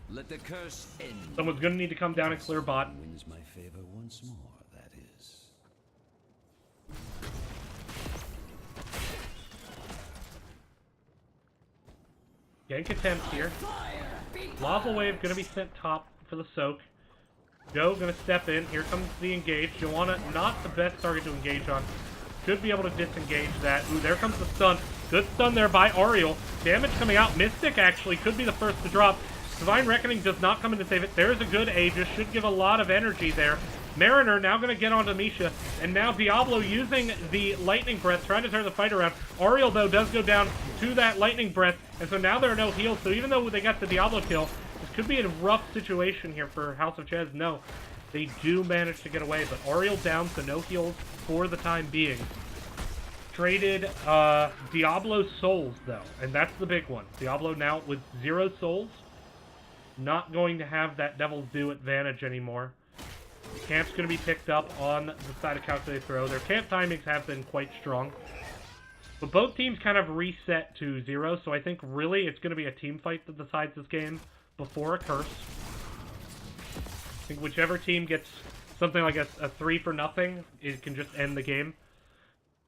Let the curse end. Someone's gonna need to come down and clear bot. Wins my favor once more, that is. Gank attempt here. Lava wave gonna be sent top for the soak. Joe gonna step in. Here comes the engage. Joanna, not the best target to engage on. Should be able to disengage that. Ooh, there comes the stun. Good stun there by Ariel. Damage coming out. Mystic actually could be the first to drop. Divine Reckoning does not come in to save it. There's a good Aegis. Should give a lot of energy there. Mariner now going to get onto Misha. And now Diablo using the Lightning Breath, trying to turn the fight around. Ariel, though, does go down to that Lightning Breath. And so now there are no heals. So even though they got the Diablo kill, this could be a rough situation here for House of Chez. No, they do manage to get away. But Ariel down, so no heals for the time being. Traded Diablo souls, though. And that's the big one. Diablo now with 0 souls. Not going to have that Devil's Due advantage anymore. Camp's going to be picked up on the side of Calculated Throw. Their camp timings have been quite strong. But both teams kind of reset to 0, so I think really it's going to be a team fight that decides this game before a curse. I think whichever team gets something like a 3-for-0, it can just end the game.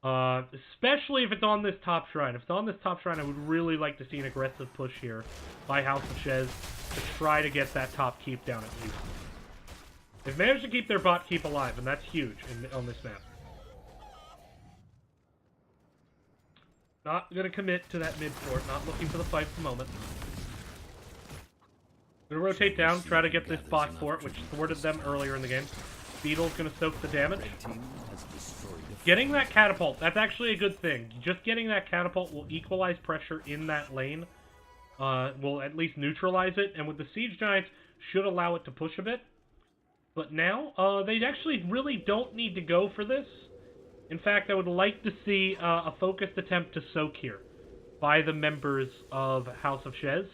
Especially if it's on this top shrine. If it's on this top shrine, I would really like to see an aggressive push here by House of Chez to try to get that top keep down at least. They've managed to keep their bot keep alive, and that's huge on this map. Not going to commit to that mid fort, not looking for the fight at the moment. Going to rotate down, try to get this bot fort, which thwarted them earlier in the game. Beetle's going to soak the damage. Getting that catapult, that's actually a good thing. Just getting that catapult will equalize pressure in that lane. Will at least neutralize it, and with the Siege Giants, should allow it to push a bit. But now, they actually really don't need to go for this. In fact, I would like to see a focused attempt to soak here by the members of House of Chez.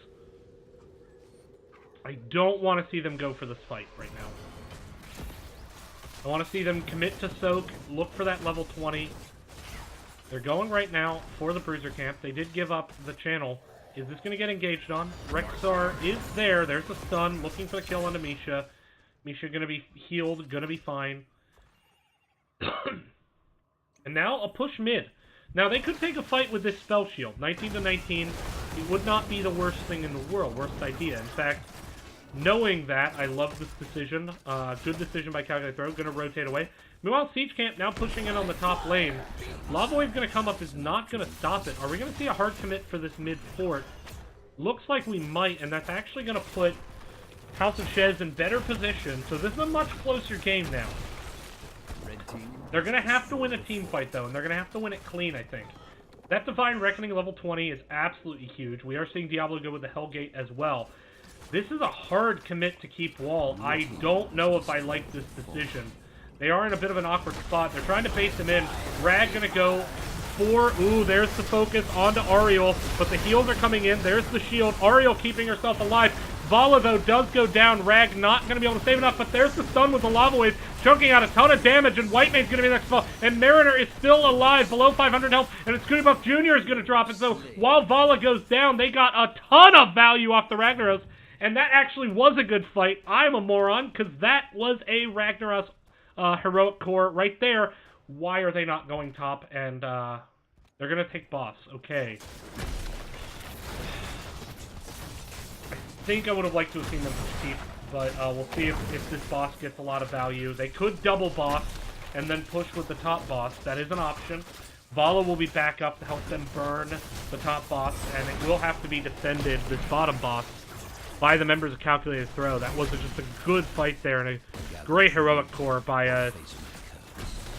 I don't want to see them go for this fight right now. I want to see them commit to soak, look for that level 20. They're going right now for the Bruiser camp. They did give up the channel. Is this going to get engaged on? Rexar is there. There's the stun, looking for the kill onto Misha. Misha going to be healed, going to be fine. And now a push mid. Now they could take a fight with this spell shield. 19 to 19. It would not be the worst thing in the world, worst idea. In fact, knowing that, I love this decision. Good decision by Calculated Throw. Going to rotate away. Meanwhile, Siege Camp now pushing in on the top lane. Lava Wave going to come up, is not going to stop it. Are we going to see a hard commit for this mid fort? Looks like we might, and that's actually going to put House of Chez in better position. So this is a much closer game now. They're going to have to win a team fight, though, and they're going to have to win it clean, I think. That Divine Reckoning level 20 is absolutely huge. We are seeing Diablo go with the Hellgate as well. This is a hard commit to keep wall. I don't know if I like this decision. They are in a bit of an awkward spot. They're trying to base him in. Rag going to go for... Ooh, there's the focus onto Ariel, but the heals are coming in. There's the shield. Ariel keeping herself alive. Vala, though, does go down. Rag not going to be able to save enough, but there's the stun with the Lava Wave, chunking out a ton of damage, and White Maid's going to be the next fall. And Mariner is still alive, below 500 health, and it's Buff Jr. is going to drop it. So while Vala goes down, they got a ton of value off the Ragnaros, and that actually was a good fight. I'm a moron, because that was a Ragnaros heroic core right there. Why are they not going top? And they're going to take boss. Okay. I think I would have liked to have seen them keep, but we'll see if this boss gets a lot of value. They could double boss and then push with the top boss. That is an option. Vala will be back up to help them burn the top boss, and it will have to be defended, this bottom boss, by the members of Calculated Throw. That was just a good fight there, and a great heroic core by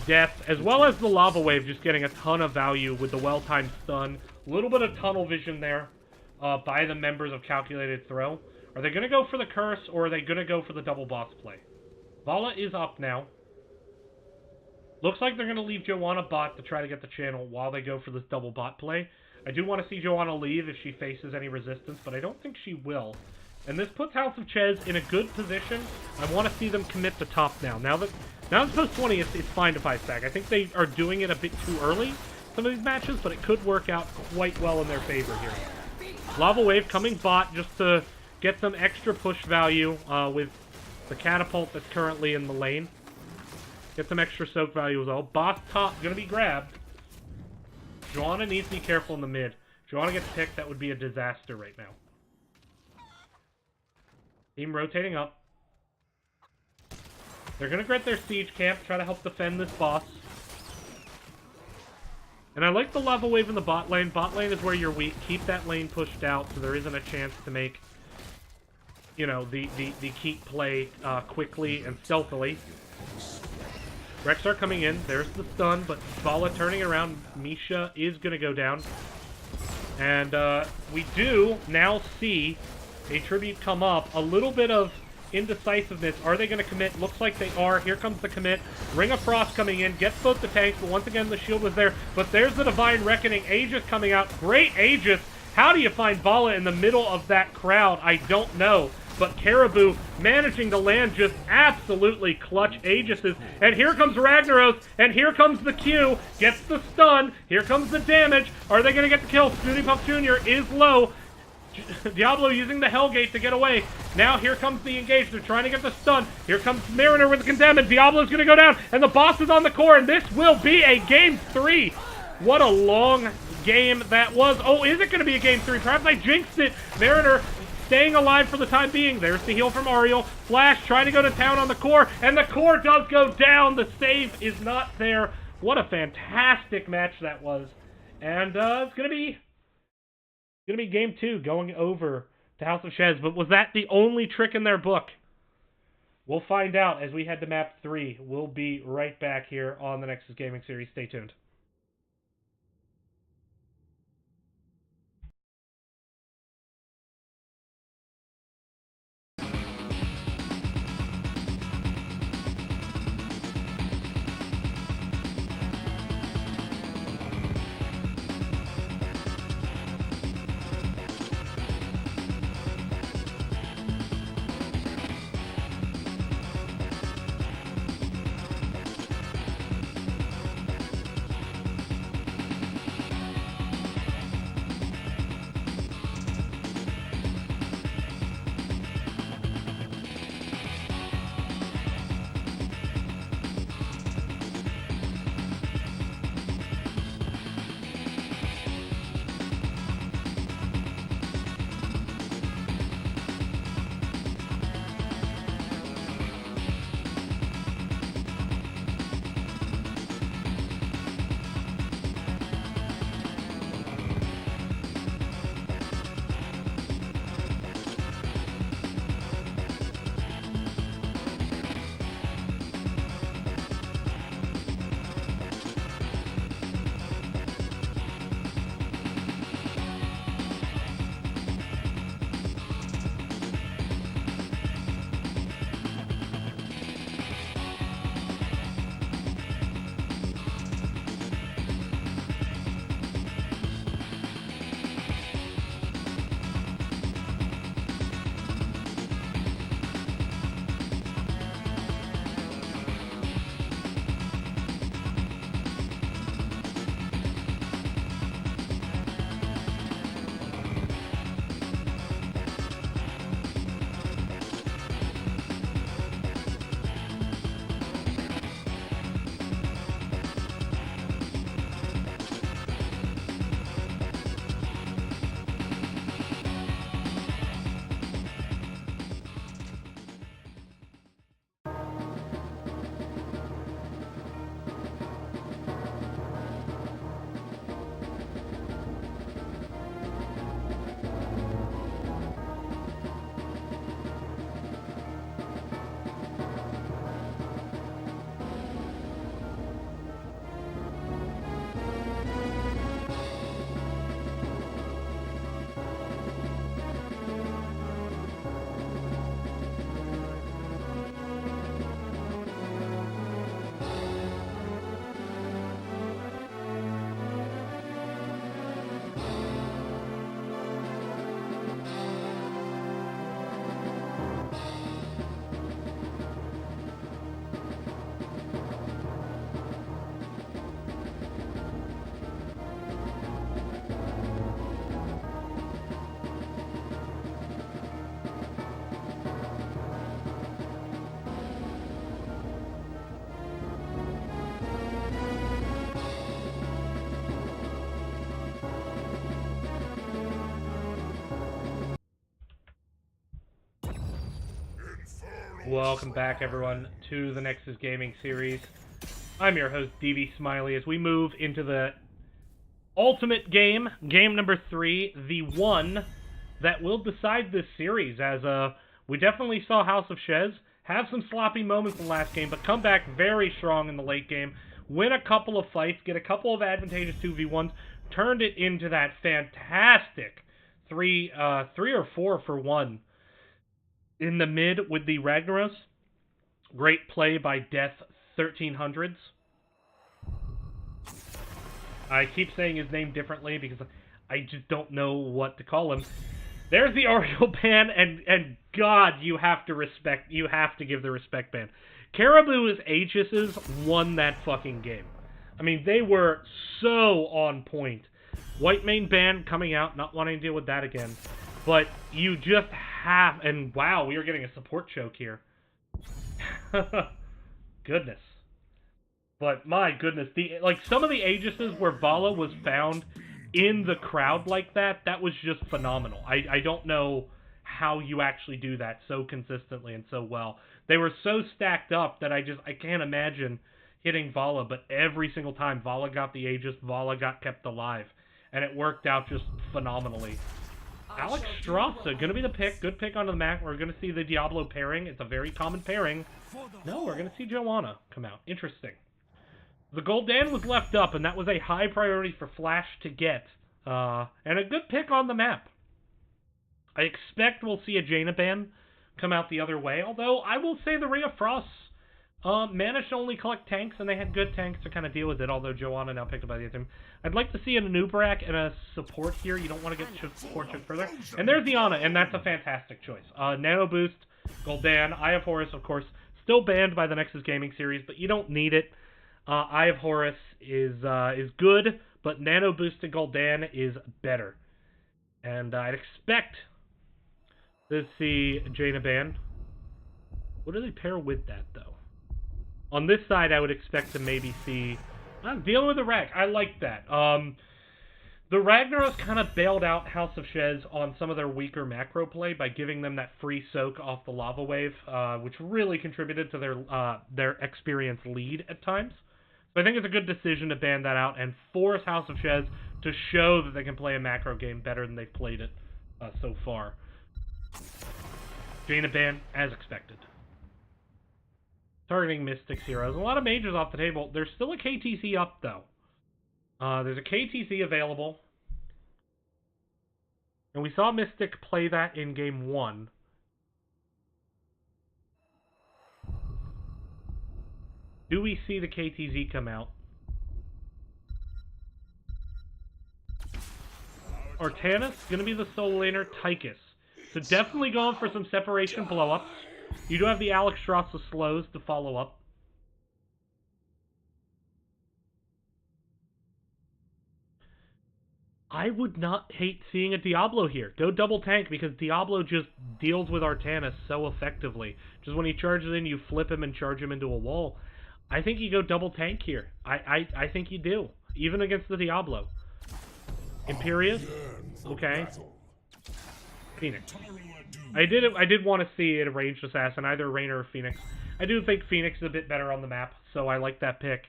death, as well as the lava wave just getting a ton of value with the well-timed stun. A little bit of tunnel vision there by the members of Calculated Throw. Are they going to go for the curse, or are they going to go for the double boss play? Vala is up now. Looks like they're going to leave Joanna bot to try to get the channel while they go for this double bot play. I do want to see Joanna leave if she faces any resistance, but I don't think she will. And this puts House of Chez in a good position. I want to see them commit the top now. Now that it's post 20, it's fine to 5-stack. I think they are doing it a bit too early, some of these matches, but it could work out quite well in their favor here. Lava Wave coming bot just to get some extra push value with the catapult that's currently in the lane. Get some extra soak value as well. Boss top going to be grabbed. Joanna needs to be careful in the mid. Joanna gets picked, that would be a disaster right now. Team rotating up. They're going to get their siege camp, try to help defend this boss. And I like the lava wave in the bot lane. Bot lane is where you're weak. Keep that lane pushed out so there isn't a chance to make, you know, the keep play quickly and stealthily. Rexar coming in. There's the stun, but Vala turning around. Misha is going to go down. And we do now see a tribute come up. A little bit of indecisiveness. Are they going to commit? Looks like they are. Here comes the commit. Ring of Frost coming in. Gets both the tanks, but once again, the shield was there. But there's the Divine Reckoning. Aegis coming out. Great Aegis. How do you find Vala in the middle of that crowd? I don't know. But Caribou managing to land just absolutely clutch Aegises. And here comes Ragnaros, and here comes the Q. Gets the stun. Here comes the damage. Are they going to get the kill? Snooty Puff Jr. is low. Diablo using the Hellgate to get away. Now here comes the engage. They're trying to get the stun. Here comes Mariner with the condemn, and Diablo's going to go down. And the boss is on the core, and this will be a Game 3. What a long game that was. Oh, is it going to be a Game 3? Perhaps I jinxed it. Mariner staying alive for the time being. There's the heal from Ariel. Flash trying to go to town on the core, and the core does go down. The save is not there. What a fantastic match that was. And it's going to be Game 2 going over to House of Chez. But was that the only trick in their book? We'll find out as we head to map 3. We'll be right back here on the Nexus Gaming Series. Stay tuned. Welcome back, everyone, to the Nexus Gaming series. I'm your host, DV Smiley, as we move into the ultimate game, game number 3, the one that will decide this series, as we definitely saw House of Chez have some sloppy moments in the last game, but come back very strong in the late game, win a couple of fights, get a couple of advantageous 2v1s, turned it into that fantastic 3 or 4 for 1 in the mid with the Ragnaros. Great play by Death 1300s. I keep saying his name differently because I just don't know what to call him. There's the Oriole ban, and God, you have to give the respect ban. Caribou's Aegises won that fucking game. I mean, they were so on point. White main ban coming out, not wanting to deal with that again. But you just have, and wow, we are getting a support choke here. Goodness. But my goodness, some of the Aegises where Vala was found in the crowd like that, that was just phenomenal. I don't know how you actually do that so consistently and so well. They were so stacked up that I can't imagine hitting Vala, but every single time Vala got the Aegis, Vala got kept alive. And it worked out just phenomenally. Alex Strasza, gonna be the pick. Good pick onto the map. We're gonna see the Diablo pairing. It's a very common pairing. No, we're gonna see Joanna come out. Interesting. The Gul'dan was left up, and that was a high priority for Flash to get. And a good pick on the map. I expect we'll see a Jaina ban come out the other way, although I will say the Ray of Frost managed to only collect tanks, and they had good tanks to kind of deal with it, although Joanna now picked up by the other team. I'd like to see an Anub'arak and a support here. You don't want to get support choke further. And there's the Ana, and that's a fantastic choice. Nano Boost, Gul'dan, Eye of Horus, of course, still banned by the Nexus Gaming series, but you don't need it. Eye of Horus is good, but Nano Boosted Gul'dan is better. And I'd expect to see Jaina ban. What do they pair with that, though? On this side, I would expect to maybe see... I'm dealing with the Rag. I like that. The Ragnaros kind of bailed out House of Chez on some of their weaker macro play by giving them that free soak off the lava wave, which really contributed to their experience lead at times. So I think it's a good decision to ban that out and force House of Chez to show that they can play a macro game better than they've played it so far. Jaina ban, as expected. Targeting Mystics heroes. A lot of mages off the table. There's still a KTC up, though. There's a KTC available. And we saw Mystic play that in Game 1. Do we see the KTZ come out? Artanis, going to be the solo laner, Tychus. So definitely going for some separation blow-ups. You do have the Alex Strasza slows to follow up. I would not hate seeing a Diablo here. Go double tank, because Diablo just deals with Artanis so effectively. Just when he charges in, you flip him and charge him into a wall. I think you go double tank here. I think you do. Even against the Diablo. Imperius? Okay. Phoenix. I did want to see a ranged assassin, either Raynor or Phoenix. I do think Phoenix is a bit better on the map, so I like that pick.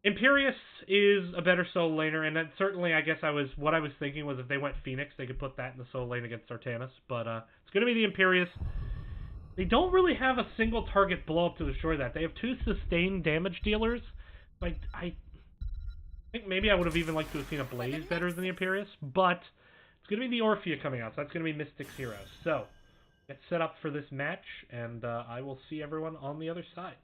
Imperius is a better solo laner, and then certainly I guess what I was thinking was if they went Phoenix, they could put that in the solo lane against Artanis, but it's going to be the Imperius. They don't really have a single target blow-up to destroy that. They have 2 sustained damage dealers. Like, I think maybe I would have even liked to have seen a Blaze better than the Imperius, but it's going to be the Orphea coming out, so that's going to be Mystic's heroes. So, get set up for this match, and I will see everyone on the other side.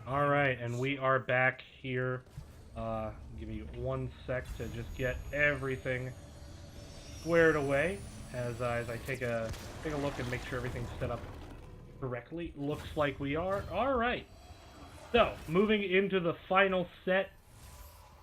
Alright, and we are back here. Give me 1 sec to just get everything squared away as I take a look and make sure everything's set up correctly. Looks like we are. Alright. So, moving into the final set.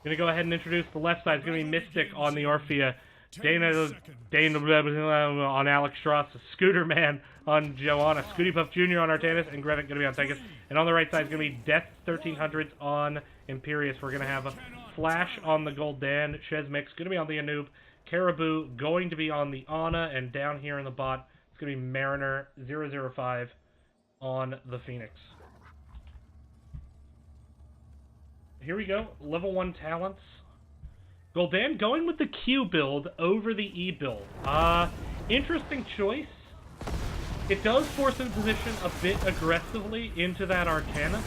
Gonna go ahead and introduce the left side. It's gonna be Mystic on the Orphea. Dana on Alex Strauss, Scooter Man on Joanna, Scooty Puff Jr. on Artanis, and Grevin going to be on Tychus. And on the right side is going to be Death 1300s on Imperius. We're going to have a Flash on the Gul'dan, Chez Mix going to be on the Anub, Caribou going to be on the Ana, and down here in the bot, it's going to be Mariner 005 on the Phoenix. Here we go, level 1 talents. Gul'dan going with the Q build over the E build. Interesting choice. It does force him to position a bit aggressively into that Artanis.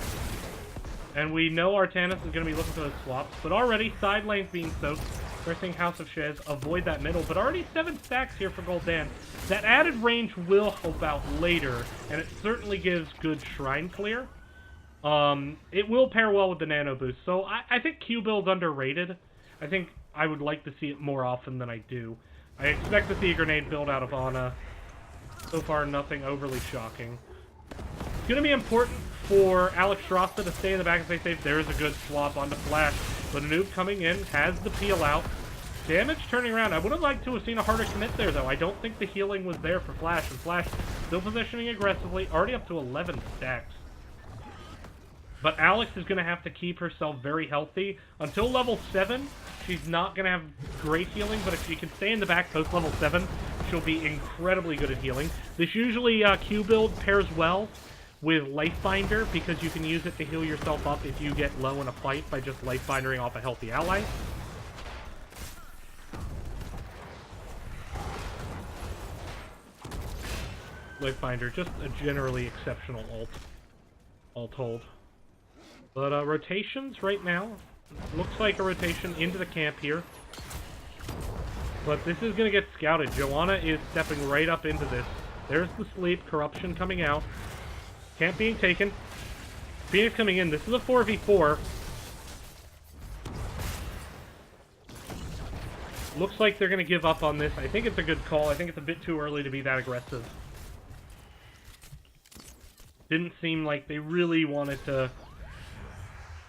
And we know Artanis is going to be looking for those swaps. But already, side lanes being soaked. We're seeing House of Chez avoid that middle. But already 7 stacks here for Gul'dan. That added range will help out later. And it certainly gives good Shrine clear. It will pair well with the Nano Boost. So I think Q build's underrated. I think I would like to see it more often than I do. I expect to see a grenade build out of Ana. So far, nothing overly shocking. It's going to be important for Alex Strauss to stay in the back and stay safe. There is a good swap onto Flash. But Noob coming in, has the peel out. Damage turning around. I would have liked to have seen a harder commit there, though. I don't think the healing was there for Flash. And Flash still positioning aggressively. Already up to 11 stacks. But Alex is going to have to keep herself very healthy. Until level 7, she's not going to have great healing, but if she can stay in the back post level 7, she'll be incredibly good at healing. This usually Q build pairs well with Lifebinder because you can use it to heal yourself up if you get low in a fight by just Lifebindering off a healthy ally. Lifebinder, just a generally exceptional ult, all told. But rotations right now, looks like a rotation into the camp here. But this is going to get scouted. Joanna is stepping right up into this. There's the sleep, corruption coming out. Camp being taken. Phoenix coming in. This is a 4v4. Looks like they're going to give up on this. I think it's a good call. I think it's a bit too early to be that aggressive. Didn't seem like they really wanted to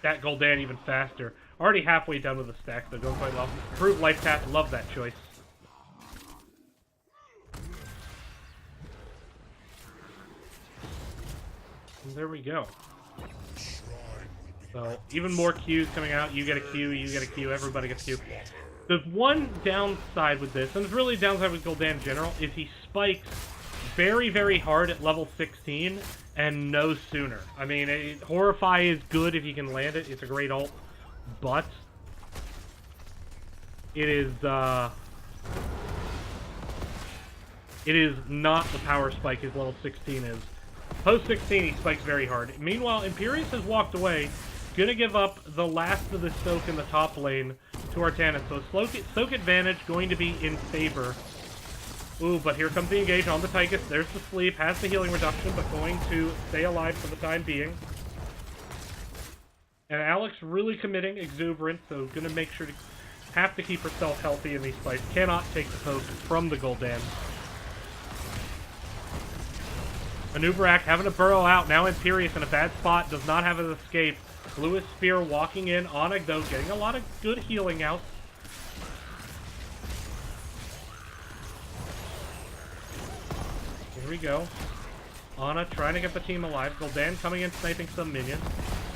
that Gul'dan even faster. Already halfway done with the stack, so going quite well. Improved life path, love that choice. And there we go. So, even more Qs coming out. You get a Q, you get a Q, everybody gets a Q. There's one downside with this, and it's really a downside with Gul'dan in general, is he spikes very, very hard at level 16 and no sooner. I mean, Horrify is good if you can land it. It's a great ult, but it is not the power spike his level 16 is. Post 16, he spikes very hard. Meanwhile, Imperius has walked away, gonna give up the last of the soak in the top lane to Artanis. So soak advantage going to be in favor. Ooh, but here comes the engage on the Tychus. There's the sleep, has the healing reduction, but going to stay alive for the time being. And Alex really committing, exuberant, so gonna make sure to have to keep herself healthy in these fights. Cannot take the poke from the Gul'dan. Anubarak having to burrow out. Now Imperius in a bad spot, does not have an escape. Lewis Spear walking in on a though, getting a lot of good healing out. Here we go. Ana trying to get the team alive. Gul'dan coming in, sniping some minions.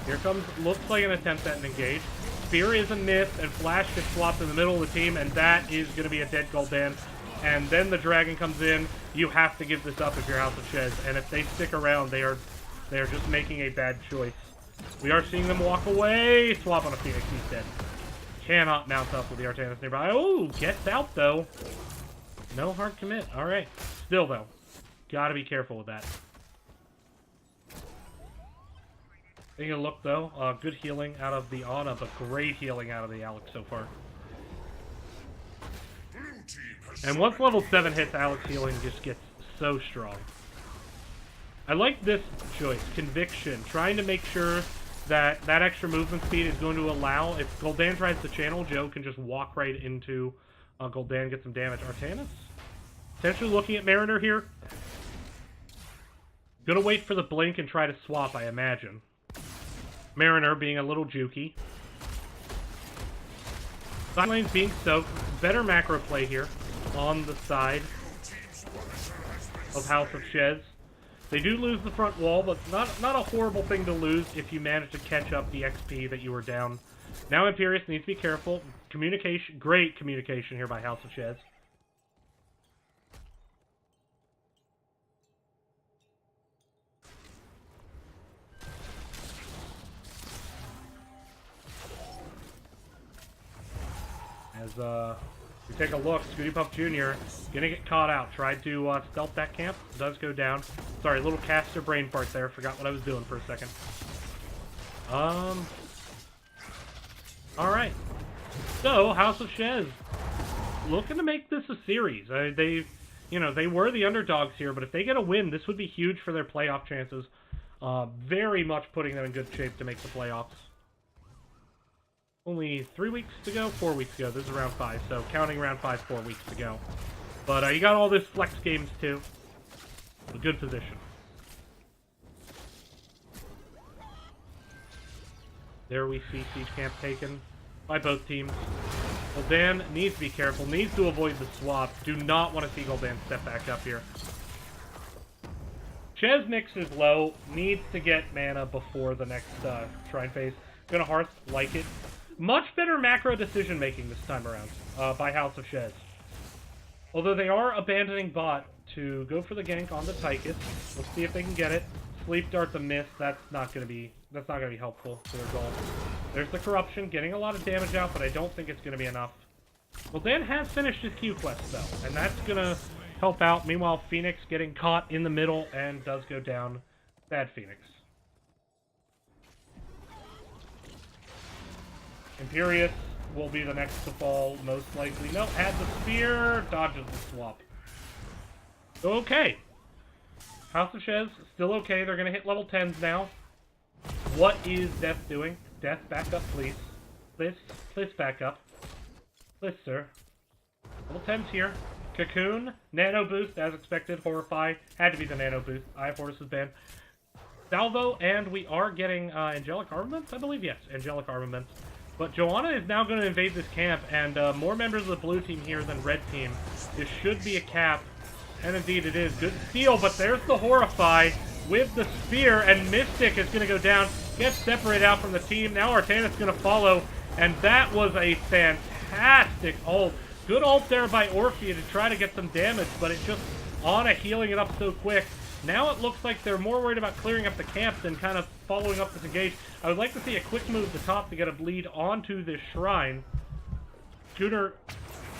Here comes, looks like an attempt at an engage. Spear is a miss, and Flash gets swapped in the middle of the team, and that is going to be a dead Gul'dan. And then the Dragon comes in. You have to give this up if you're House of Chez. And if they stick around, they are just making a bad choice. We are seeing them walk away. Swap on a Phoenix, he's dead. Cannot mount up with the Artanis nearby. Oh, gets out, though. No hard commit. All right. Still, though. Gotta be careful with that. Taking a look, though. Good healing out of the Ana, but great healing out of the Alex so far. And once level 7 hits, Alex healing just gets so strong. I like this choice. Conviction. Trying to make sure that extra movement speed is going to allow, if Gul'dan tries to channel, Joe can just walk right into Gul'dan, get some damage. Artanis potentially looking at Mariner here. Gonna wait for the blink and try to swap, I imagine. Mariner being a little jukey. Side lane's being soaked. Better macro play here on the side of House of Chez. They do lose the front wall, but not a horrible thing to lose if you manage to catch up the XP that you were down. Now Imperius needs to be careful. Communication, great communication here by House of Chez. As we take a look, Scooty Puff Jr. gonna get caught out. Tried to stealth that camp. Does go down. Sorry, little caster brain part there. Forgot what I was doing for a second. Alright. So, House of Chez looking to make this a series. They were the underdogs here, but if they get a win, this would be huge for their playoff chances. Very much putting them in good shape to make the playoffs. Only 3 weeks to go? 4 weeks to go. This is round 5, so counting round 5, 4 weeks to go. But you got all this flex games, too. A good position. There we see Siege Camp taken by both teams. Gul'dan needs to be careful, needs to avoid the swap. Do not want to see Gul'dan step back up here. Chez Nix is low, needs to get mana before the next Shrine phase. Gonna Hearth, like it. Much better macro decision making this time around by House of Chez. Although they are abandoning bot to go for the gank on the Tychus. Let's see if they can get it. Sleep Dart the miss. That's not gonna be helpful to their goal. There's the corruption, getting a lot of damage out, but I don't think it's gonna be enough. Well, Dan has finished his Q quest though, and that's gonna help out. Meanwhile, Phoenix getting caught in the middle and does go down. Bad Phoenix. Imperius will be the next to fall, most likely. No, had the spear, dodges the swap. Okay. House of Chez, still okay. They're going to hit level 10s now. What is Death doing? Death, back up, please. Please back up. Please, sir. Level 10's here. Cocoon, Nano Boost, as expected. Horrify, had to be the Nano Boost. Eye of Horus is banned. Salvo, and we are getting Angelic Armaments, I believe? Yes, Angelic Armaments. But Joanna is now going to invade this camp, and more members of the blue team here than red team. This should be a cap, and indeed it is. Good steal, but there's the Horrify with the spear, and Mystic is going to go down, gets separated out from the team. Now Artanis is going to follow, and that was a fantastic ult. Good ult there by Orphea to try to get some damage, but it's just Ana healing it up so quick. Now it looks like they're more worried about clearing up the camp than kind of following up this engage. I would like to see a quick move at the top to get a bleed onto this shrine. Scooter,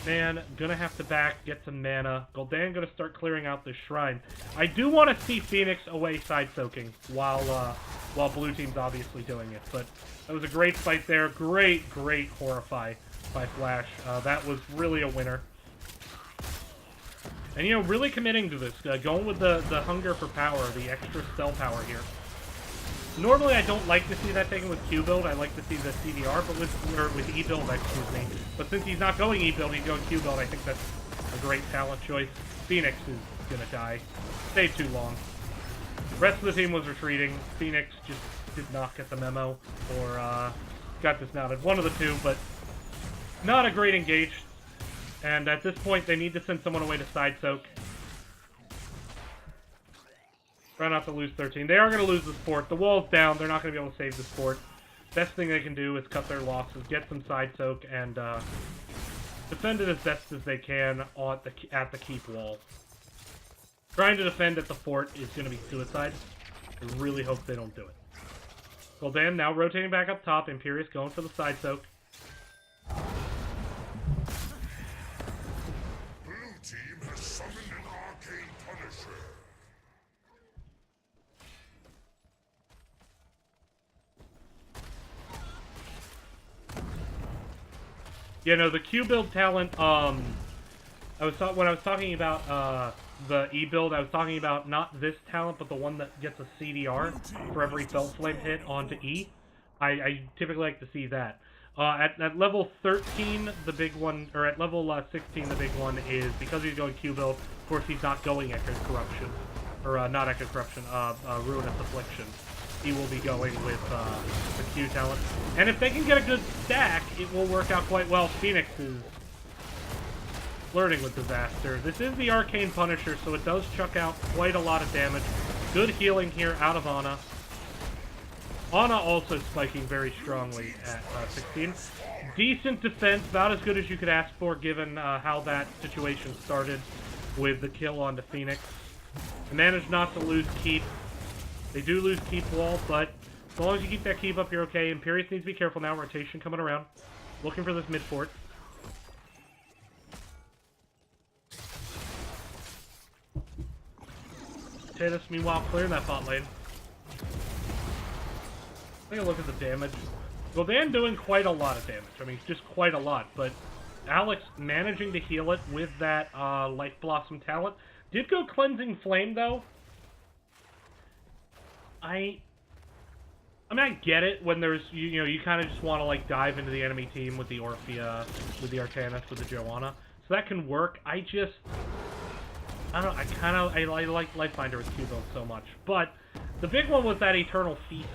man, gonna have to back, get some mana. Gul'dan gonna start clearing out this shrine. I do want to see Phoenix away side soaking while blue team's obviously doing it. But that was a great fight there. Great Horrify by Flash. That was really a winner. And, you know, really committing to this. Going with the hunger for power, the extra spell power here. Normally, I don't like to see that taken with Q build. I like to see the CDR, but with E build, excuse me. But since he's not going E build, he's going Q build. I think that's a great talent choice. Phoenix is gonna die. Stayed too long. The rest of the team was retreating. Phoenix just did not get the memo, or got dismounted. One of the two, but not a great engage. And at this point, they need to send someone away to side soak. Try not to lose 13. They are going to lose the sport. The wall's down. They're not going to be able to save the sport. Best thing they can do is cut their losses, get some side soak, and defend it as best as they can at the keep wall. Trying to defend at the fort is going to be suicide. I really hope they don't do it. Gul'dan now rotating back up top. Imperius going for the side soak. You know, the Q build talent, when I was talking about the E build, I was talking about not this talent, but the one that gets a CDR for every Fell Flame hit onto E. I typically like to see that. At level 13, the big one, or at level 16, the big one is, because he's going Q build, of course he's not going Echo Corruption. Or, not Echo Corruption, Ruinous Affliction. He will be going with the Q talent. And if they can get a good stack, it will work out quite well. Phoenix is flirting with disaster. This is the Arcane Punisher, so it does chuck out quite a lot of damage. Good healing here out of Ana. Ana also spiking very strongly at 16. Decent defense, about as good as you could ask for, given how that situation started with the kill onto Phoenix. They managed not to lose keep. They do lose keep wall, but as long as you keep that keep up, you're okay. Imperius needs to be careful now. Rotation coming around. Looking for this mid fort. Titus, meanwhile, clearing that bot lane. Take a look at the damage. Gul'dan doing quite a lot of damage. I mean, just quite a lot, but Alex managing to heal it with that Life Blossom talent. Did go Cleansing Flame, though. I mean, I get it when there's, you know, you kind of just want to, like, dive into the enemy team with the Orphea, with the Arcanist, with the Joanna. So that can work. I don't know, I like Lifebinder with Q-Build so much. But the big one was that Eternal Feast.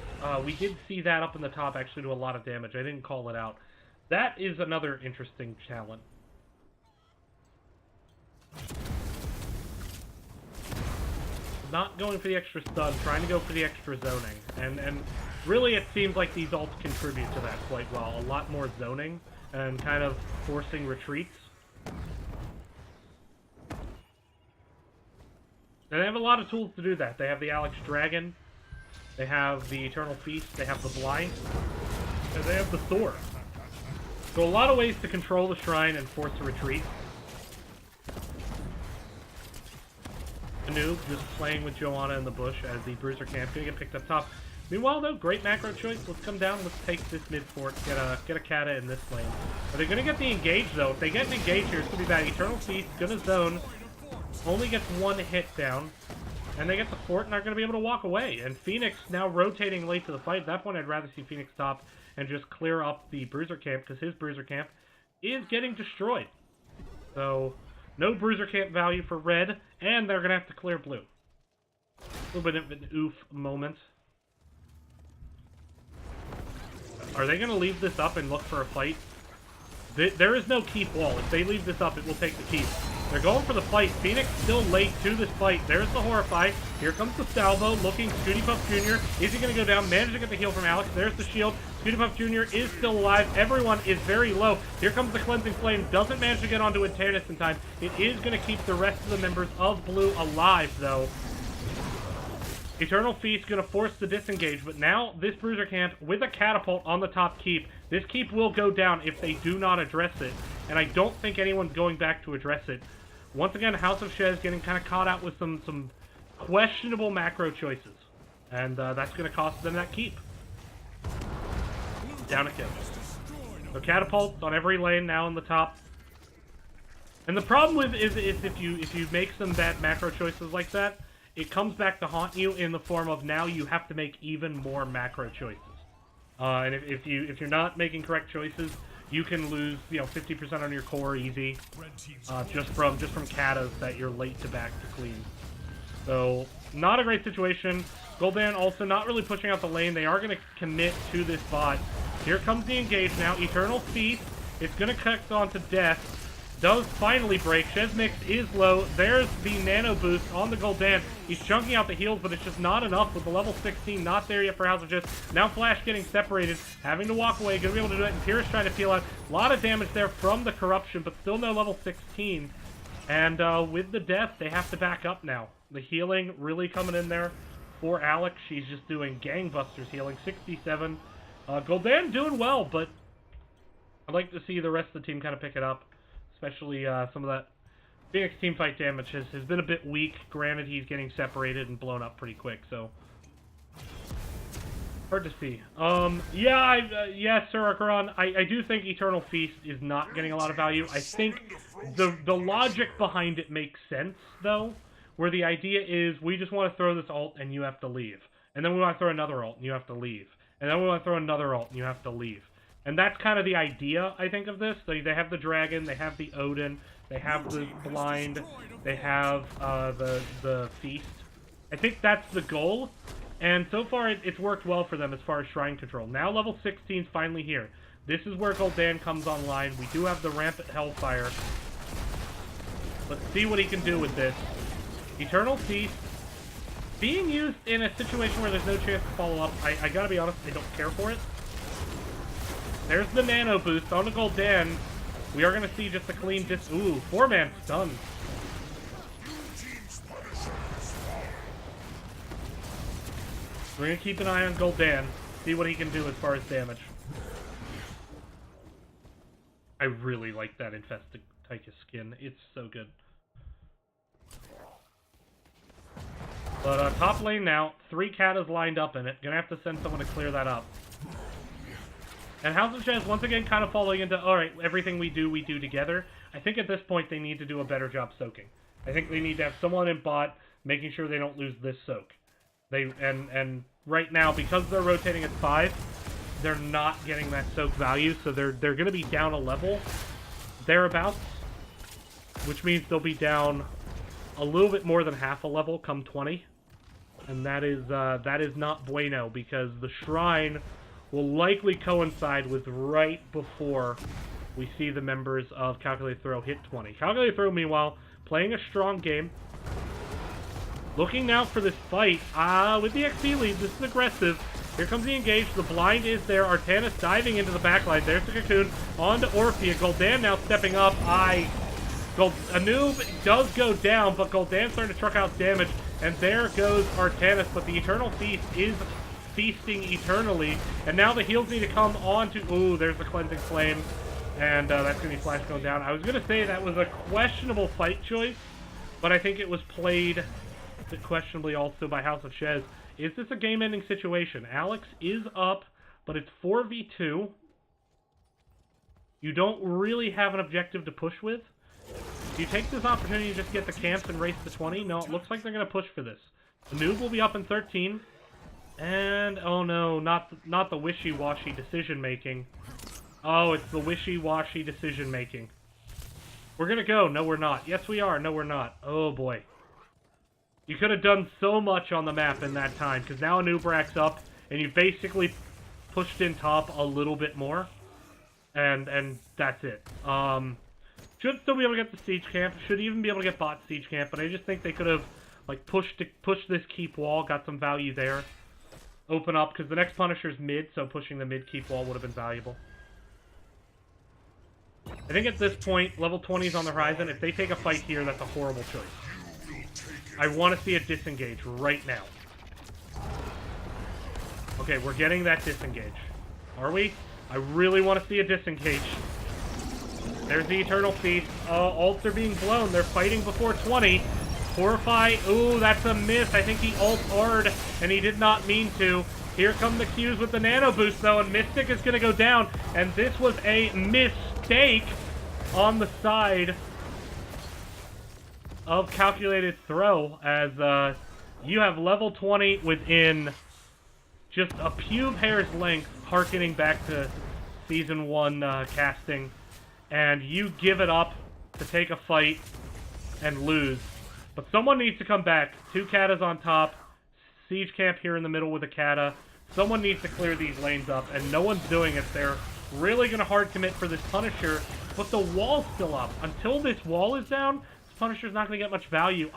We did see that up in the top actually do a lot of damage. I didn't call it out. That is another interesting challenge. Not going for the extra stun, trying to go for the extra zoning. And really it seems like these ults contribute to that quite well. A lot more zoning and kind of forcing retreats. And they have a lot of tools to do that. They have the Alex Dragon, they have the Eternal Feast, they have the Blind, and they have the Sword. So a lot of ways to control the Shrine and force a retreat. Noob just playing with Joanna in the bush as the Bruiser camp gonna get picked up top. Meanwhile, though, great macro choice. Let's come down. Let's take this mid fort. Get a Kata in this lane. Are they gonna get the engage though? If they get an engage here, it's gonna be bad. Eternal Feast gonna zone. Only gets one hit down, and they get the fort and are gonna be able to walk away. And Phoenix now rotating late to the fight. At that point, I'd rather see Phoenix top and just clear up the Bruiser camp because his Bruiser camp is getting destroyed. So no Bruiser camp value for red, and they're gonna have to clear blue. A little bit of an oof moment. Are they gonna leave this up and look for a fight? There is no keep wall. If they leave this up, it will take the keep. They're going for the fight. Phoenix still late to this fight. There's the Horrify. Here comes the Salvo, looking Scooty Puff Jr. Is he going to go down? Managed to get the heal from Alex. There's the shield. Scooty Puff Jr. is still alive. Everyone is very low. Here comes the Cleansing Flame. Doesn't manage to get onto Eternis in time. It is going to keep the rest of the members of Blue alive, though. Eternal Feast going to force the disengage, but now this Bruiser camp with a catapult on the top keep. This keep will go down if they do not address it, and I don't think anyone's going back to address it. Once again, House of Chez getting kind of caught out with some questionable macro choices, and that's going to cost them that keep. Down a kill. So catapults on every lane now in the top. And the problem with is if you make some bad macro choices like that, it comes back to haunt you in the form of now you have to make even more macro choices. And if you're not making correct choices, you can lose 50% on your core easy, just from katas that you're late to back to clean. So not a great situation. Gul'dan also not really pushing out the lane. They are going to commit to this bot. Here comes the engage now. Eternal Feast. It's going to connect on to death. Does finally break. Chez Mix is low. There's the nano boost on the Gul'dan. He's chunking out the heals, but it's just not enough with the level 16. Not there yet for House of Chez. Now Flash getting separated, having to walk away. Gonna be able to do it. And Pierce trying to peel out. A lot of damage there from the corruption, but still no level 16. And with the death, they have to back up now. The healing really coming in there for Alex. She's just doing gangbusters healing. 67. Gul'dan doing well, but I'd like to see the rest of the team kind of pick it up. Especially some of that Phoenix teamfight damage has been a bit weak. Granted, he's getting separated and blown up pretty quick, so hard to see. Yeah, Sir Arcaron, I do think Eternal Feast is not getting a lot of value. I think the logic behind it makes sense, though, where the idea is we just want to throw this ult and you have to leave. And then we want to throw another ult and you have to leave. and then we want to throw another ult, and you have to leave. And that's kind of the idea, I think, of this. They have the dragon, they have the Odin, they have the blind, they have the feast. I think that's the goal, and so far it's worked well for them as far as shrine control. Now level 16 is finally here. This is where Gul'dan comes online. We do have the rampant Hellfire. Let's see what he can do with this. Eternal Feast. Being used in a situation where there's no chance to follow up, I gotta be honest, I don't care for it. There's the nano boost on the Gul'dan. We are gonna see just a clean ooh, 4-man stun. We're gonna keep an eye on Gul'dan, see what he can do as far as damage. I really like that Infested Tychus skin. It's so good. But top lane now, 3 Katas lined up in it. Gonna have to send someone to clear that up. And House of Chez once again kind of falling into, alright, everything we do together. I think at this point they need to do a better job soaking. I think they need to have someone in bot making sure they don't lose this soak. And right now, because they're rotating at 5, they're not getting that soak value, so they're going to be down a level thereabouts, which means they'll be down a little bit more than half a level come 20. And that is not bueno, because the shrine will likely coincide with right before we see the members of Calculated Throw hit 20. Calculated Throw, meanwhile, playing a strong game. Looking now for this fight. With the XP lead, this is aggressive. Here comes the engage. The blind is there. Artanis diving into the backline. There's the cocoon. On to Orphea. Gul'dan now stepping up. Anub does go down, but Gul'dan starting to truck out damage. And there goes Artanis, but the Eternal Feast is feasting eternally. And now the heals need to come on to... Ooh, there's the Cleansing Flame. And that's going to be Flash going down. I was going to say that was a questionable fight choice, but I think it was played questionably also by House of Chez. Is this a game-ending situation? Alex is up, but it's 4v2. You don't really have an objective to push with. Do you take this opportunity to just get the camps and race to 20? No, it looks like they're going to push for this. The noob will be up in 13. And, oh no, not the wishy-washy decision-making. Oh, it's the wishy-washy decision-making. We're going to go. No, we're not. Yes, we are. No, we're not. Oh, boy. You could have done so much on the map in that time, because now Anubrak's up, and you basically pushed in top a little bit more. And that's it. Should still be able to get the siege camp. Should even be able to get bot siege camp, but I just think they could have like pushed this keep wall, got some value there. Open up, because the next Punisher's mid, so pushing the mid keep wall would have been valuable. I think at this point, level 20 is on the horizon. If they take a fight here, that's a horrible choice. I want to see a disengage right now. Okay, we're getting that disengage. Are we? I really want to see a disengage. There's the Eternal Feast. Ults are being blown. They're fighting before 20. Horrify. Ooh, that's a miss. I think he ult hard, and he did not mean to. Here come the Qs with the nano boost, though, and Mystic is going to go down. And this was a mistake on the side of Calculated Throw, as you have level 20 within just a pube hair's length, harkening back to Season 1 casting, and you give it up to take a fight and lose. But someone needs to come back. 2 Katas on top, siege camp here in the middle with a Kata. Someone needs to clear these lanes up, and no one's doing it. They're really going to hard commit for this Punisher, but the wall's still up. Until this wall is down, Punisher's not going to get much value.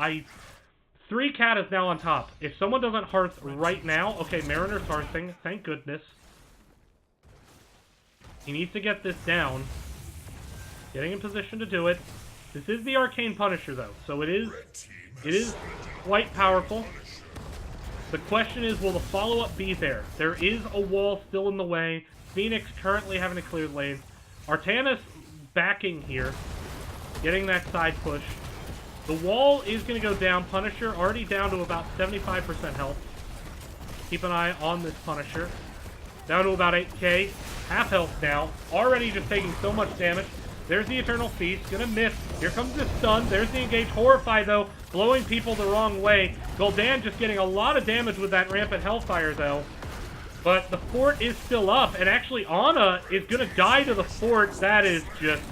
3 Katas now on top. If someone doesn't hearth right now... Okay, Mariner's hearthing. Thank goodness. He needs to get this down. Getting in position to do it. This is the Arcane Punisher, though, so it is quite powerful. The question is, will the follow-up be there? There is a wall still in the way. Phoenix currently having a cleared lane. Artanis backing here. Getting that side push. The wall is going to go down. Punisher already down to about 75% health. Keep an eye on this Punisher. Down to about 8k. Half health now. Already just taking so much damage. There's the Eternal Feast. Gonna miss. Here comes the stun. There's the engage. Horrify, though. Blowing people the wrong way. Gul'dan just getting a lot of damage with that rampant Hellfire, though. But the fort is still up, and actually Anna is going to die to the fort. That is just...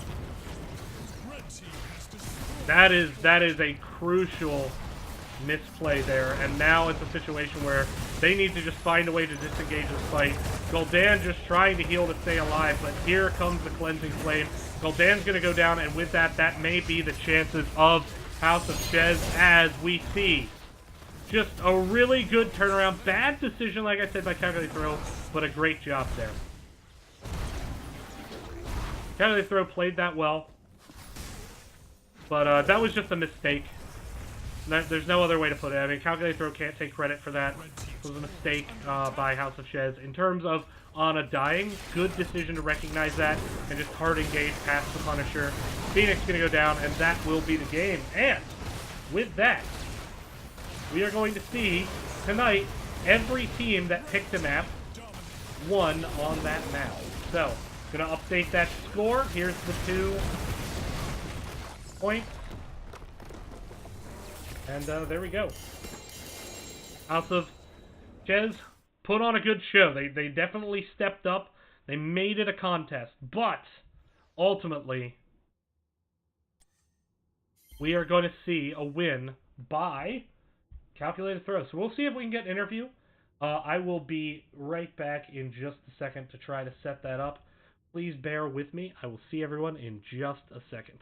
That is a crucial misplay there, and now it's a situation where they need to just find a way to disengage this fight. Gul'dan just trying to heal to stay alive, but here comes the Cleansing Flame. Gul'dan's going to go down, and with that, that may be the chances of House of Chez, as we see. Just a really good turnaround. Bad decision, like I said, by Calculated Throw, but a great job there. Calculated Throw played that well, but that was just a mistake. There's no other way to put it. I mean, Calculated Throw can't take credit for that. It was a mistake by House of Chez. In terms of Ana dying, good decision to recognize that and just hard engage past the Punisher. Phoenix going to go down, and that will be the game. And with that, we are going to see tonight every team that picked a map won on that map. So, going to update that score. Here's the 2 points. And there we go. House of Chez put on a good show. They definitely stepped up. They made it a contest. But, ultimately, we are going to see a win by Calculated Throw. So we'll see if we can get an interview. I will be right back in just a second to try to set that up. Please bear with me. I will see everyone in just a second.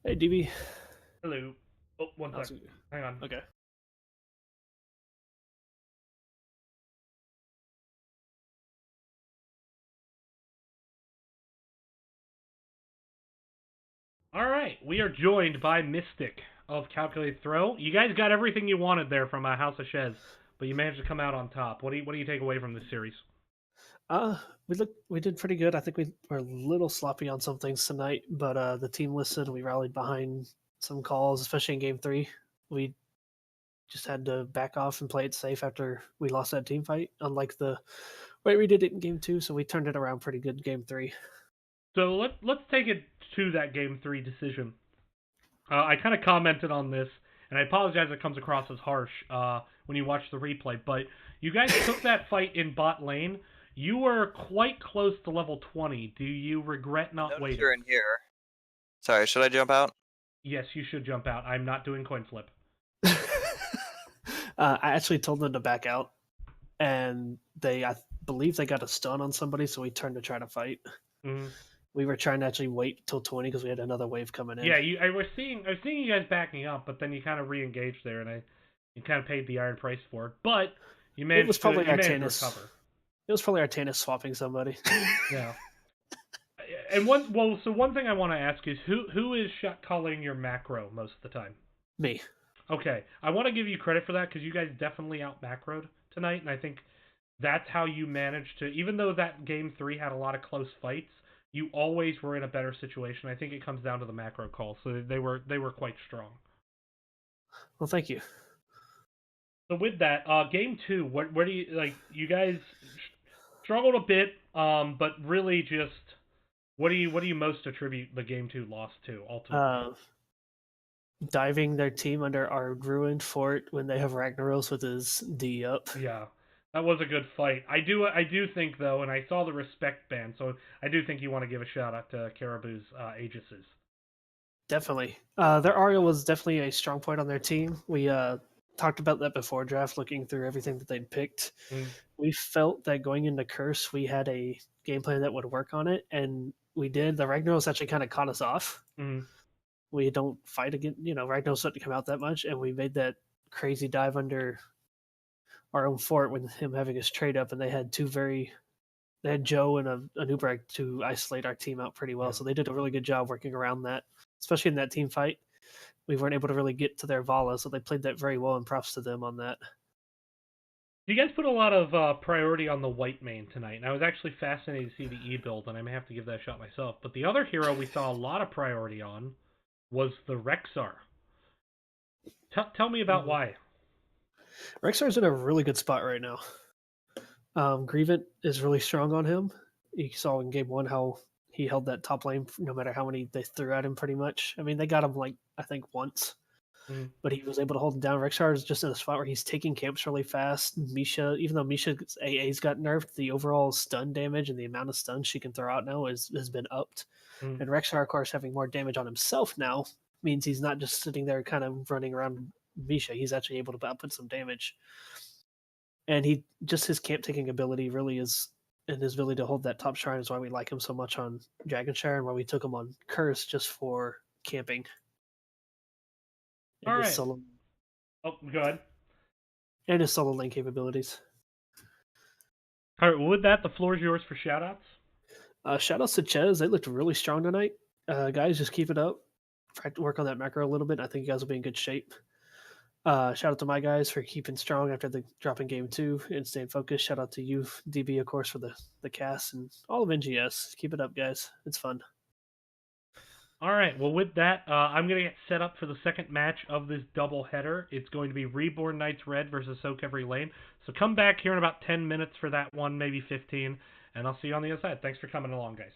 Hey, DB. Hello. Oh, one sec. Hang on. Okay. Alright, we are joined by Mystic of Calculated Throw. You guys got everything you wanted there from House of Chez, but you managed to come out on top. What do you take away from this series? We did pretty good. I think we were a little sloppy on some things tonight, but the team listened. We rallied behind some calls, especially in game 3. We just had to back off and play it safe after we lost that team fight, unlike the way we did it in game 2. So we turned it around pretty good in game 3. So let's take it to that game 3 decision. I kind of commented on this, and I apologize if it comes across as harsh when you watch the replay, but you guys took that fight in bot lane. You were quite close to level 20. Do you regret not waiting? You're in here. Sorry, should I jump out? Yes, you should jump out. I'm not doing coin flip. I actually told them to back out, and I believe they got a stun on somebody, so we turned to try to fight. Mm-hmm. We were trying to actually wait till 20 because we had another wave coming in. Yeah, I was seeing you guys backing up, but then you kind of re-engaged there, and you kind of paid the iron price for it. But you managed to recover. It was probably Artanis swapping somebody. Yeah. And one thing I want to ask is who is shot calling your macro most of the time? Me. Okay, I want to give you credit for that because you guys definitely out macroed tonight, and I think that's how you managed to. Even though that game 3 had a lot of close fights, you always were in a better situation. I think it comes down to the macro call, so they were quite strong. Well, thank you. So with that, game 2, where do you like? You guys struggled a bit, but really just what do you most attribute the game 2 loss to ultimately? Diving their team under our ruined fort when they have Ragnaros with his D up. Yeah. That was a good fight. I do think, though, and I saw the respect ban, so I do think you want to give a shout-out to Caribou's Aegises. Definitely. Their Ariel was definitely a strong point on their team. We talked about that before draft, looking through everything that they'd picked. We felt that going into Curse, we had a game plan that would work on it, and we did. The Ragnaros actually kind of caught us off. We don't fight again. Ragnaros didn't come out that much, and we made that crazy dive under our own fort with him having his trade up, and they had they had Joe and a Nubrak to isolate our team out pretty well. Yeah. So they did a really good job working around that, especially in that team fight. We weren't able to really get to their Vala, so they played that very well, and props to them on that. You guys put a lot of priority on the white main tonight, and I was actually fascinated to see the E-build, and I may have to give that a shot myself. But the other hero we saw a lot of priority on was the Rexar. Tell me about why. Rexar's in a really good spot right now. Grievant is really strong on him. You saw in game one how he held that top lane no matter how many they threw at him pretty much. I mean, they got him like, I think once, but he was able to hold him down. Rexar is just in a spot where he's taking camps really fast. Misha, even though Misha's AA's got nerfed, the overall stun damage and the amount of stuns she can throw out now has been upped. And Rexar, of course, having more damage on himself now means he's not just sitting there kind of running around Misha. He's actually able to output some damage. And he just his camp taking ability really is, and his ability to hold that top shrine is why we like him so much on Dragonshire and why we took him on Curse just for camping. And All his right. solo, Oh, go ahead. and his solo lane capabilities. All right, well, with that, the floor is yours for shoutouts. Shout outs to Chez. They looked really strong tonight. Guys, just keep it up. Try to work on that macro a little bit. I think you guys will be in good shape. Shout out to my guys for keeping strong after the drop in game 2 and staying focused. Shout out to you, DB, of course, for the cast and all of NGS. Keep it up, guys. It's fun. All right, well, with that, I'm going to get set up for the second match of this doubleheader. It's going to be Reborn Knights Red versus Soak Every Lane. So come back here in about 10 minutes for that one, maybe 15, and I'll see you on the other side. Thanks for coming along, guys.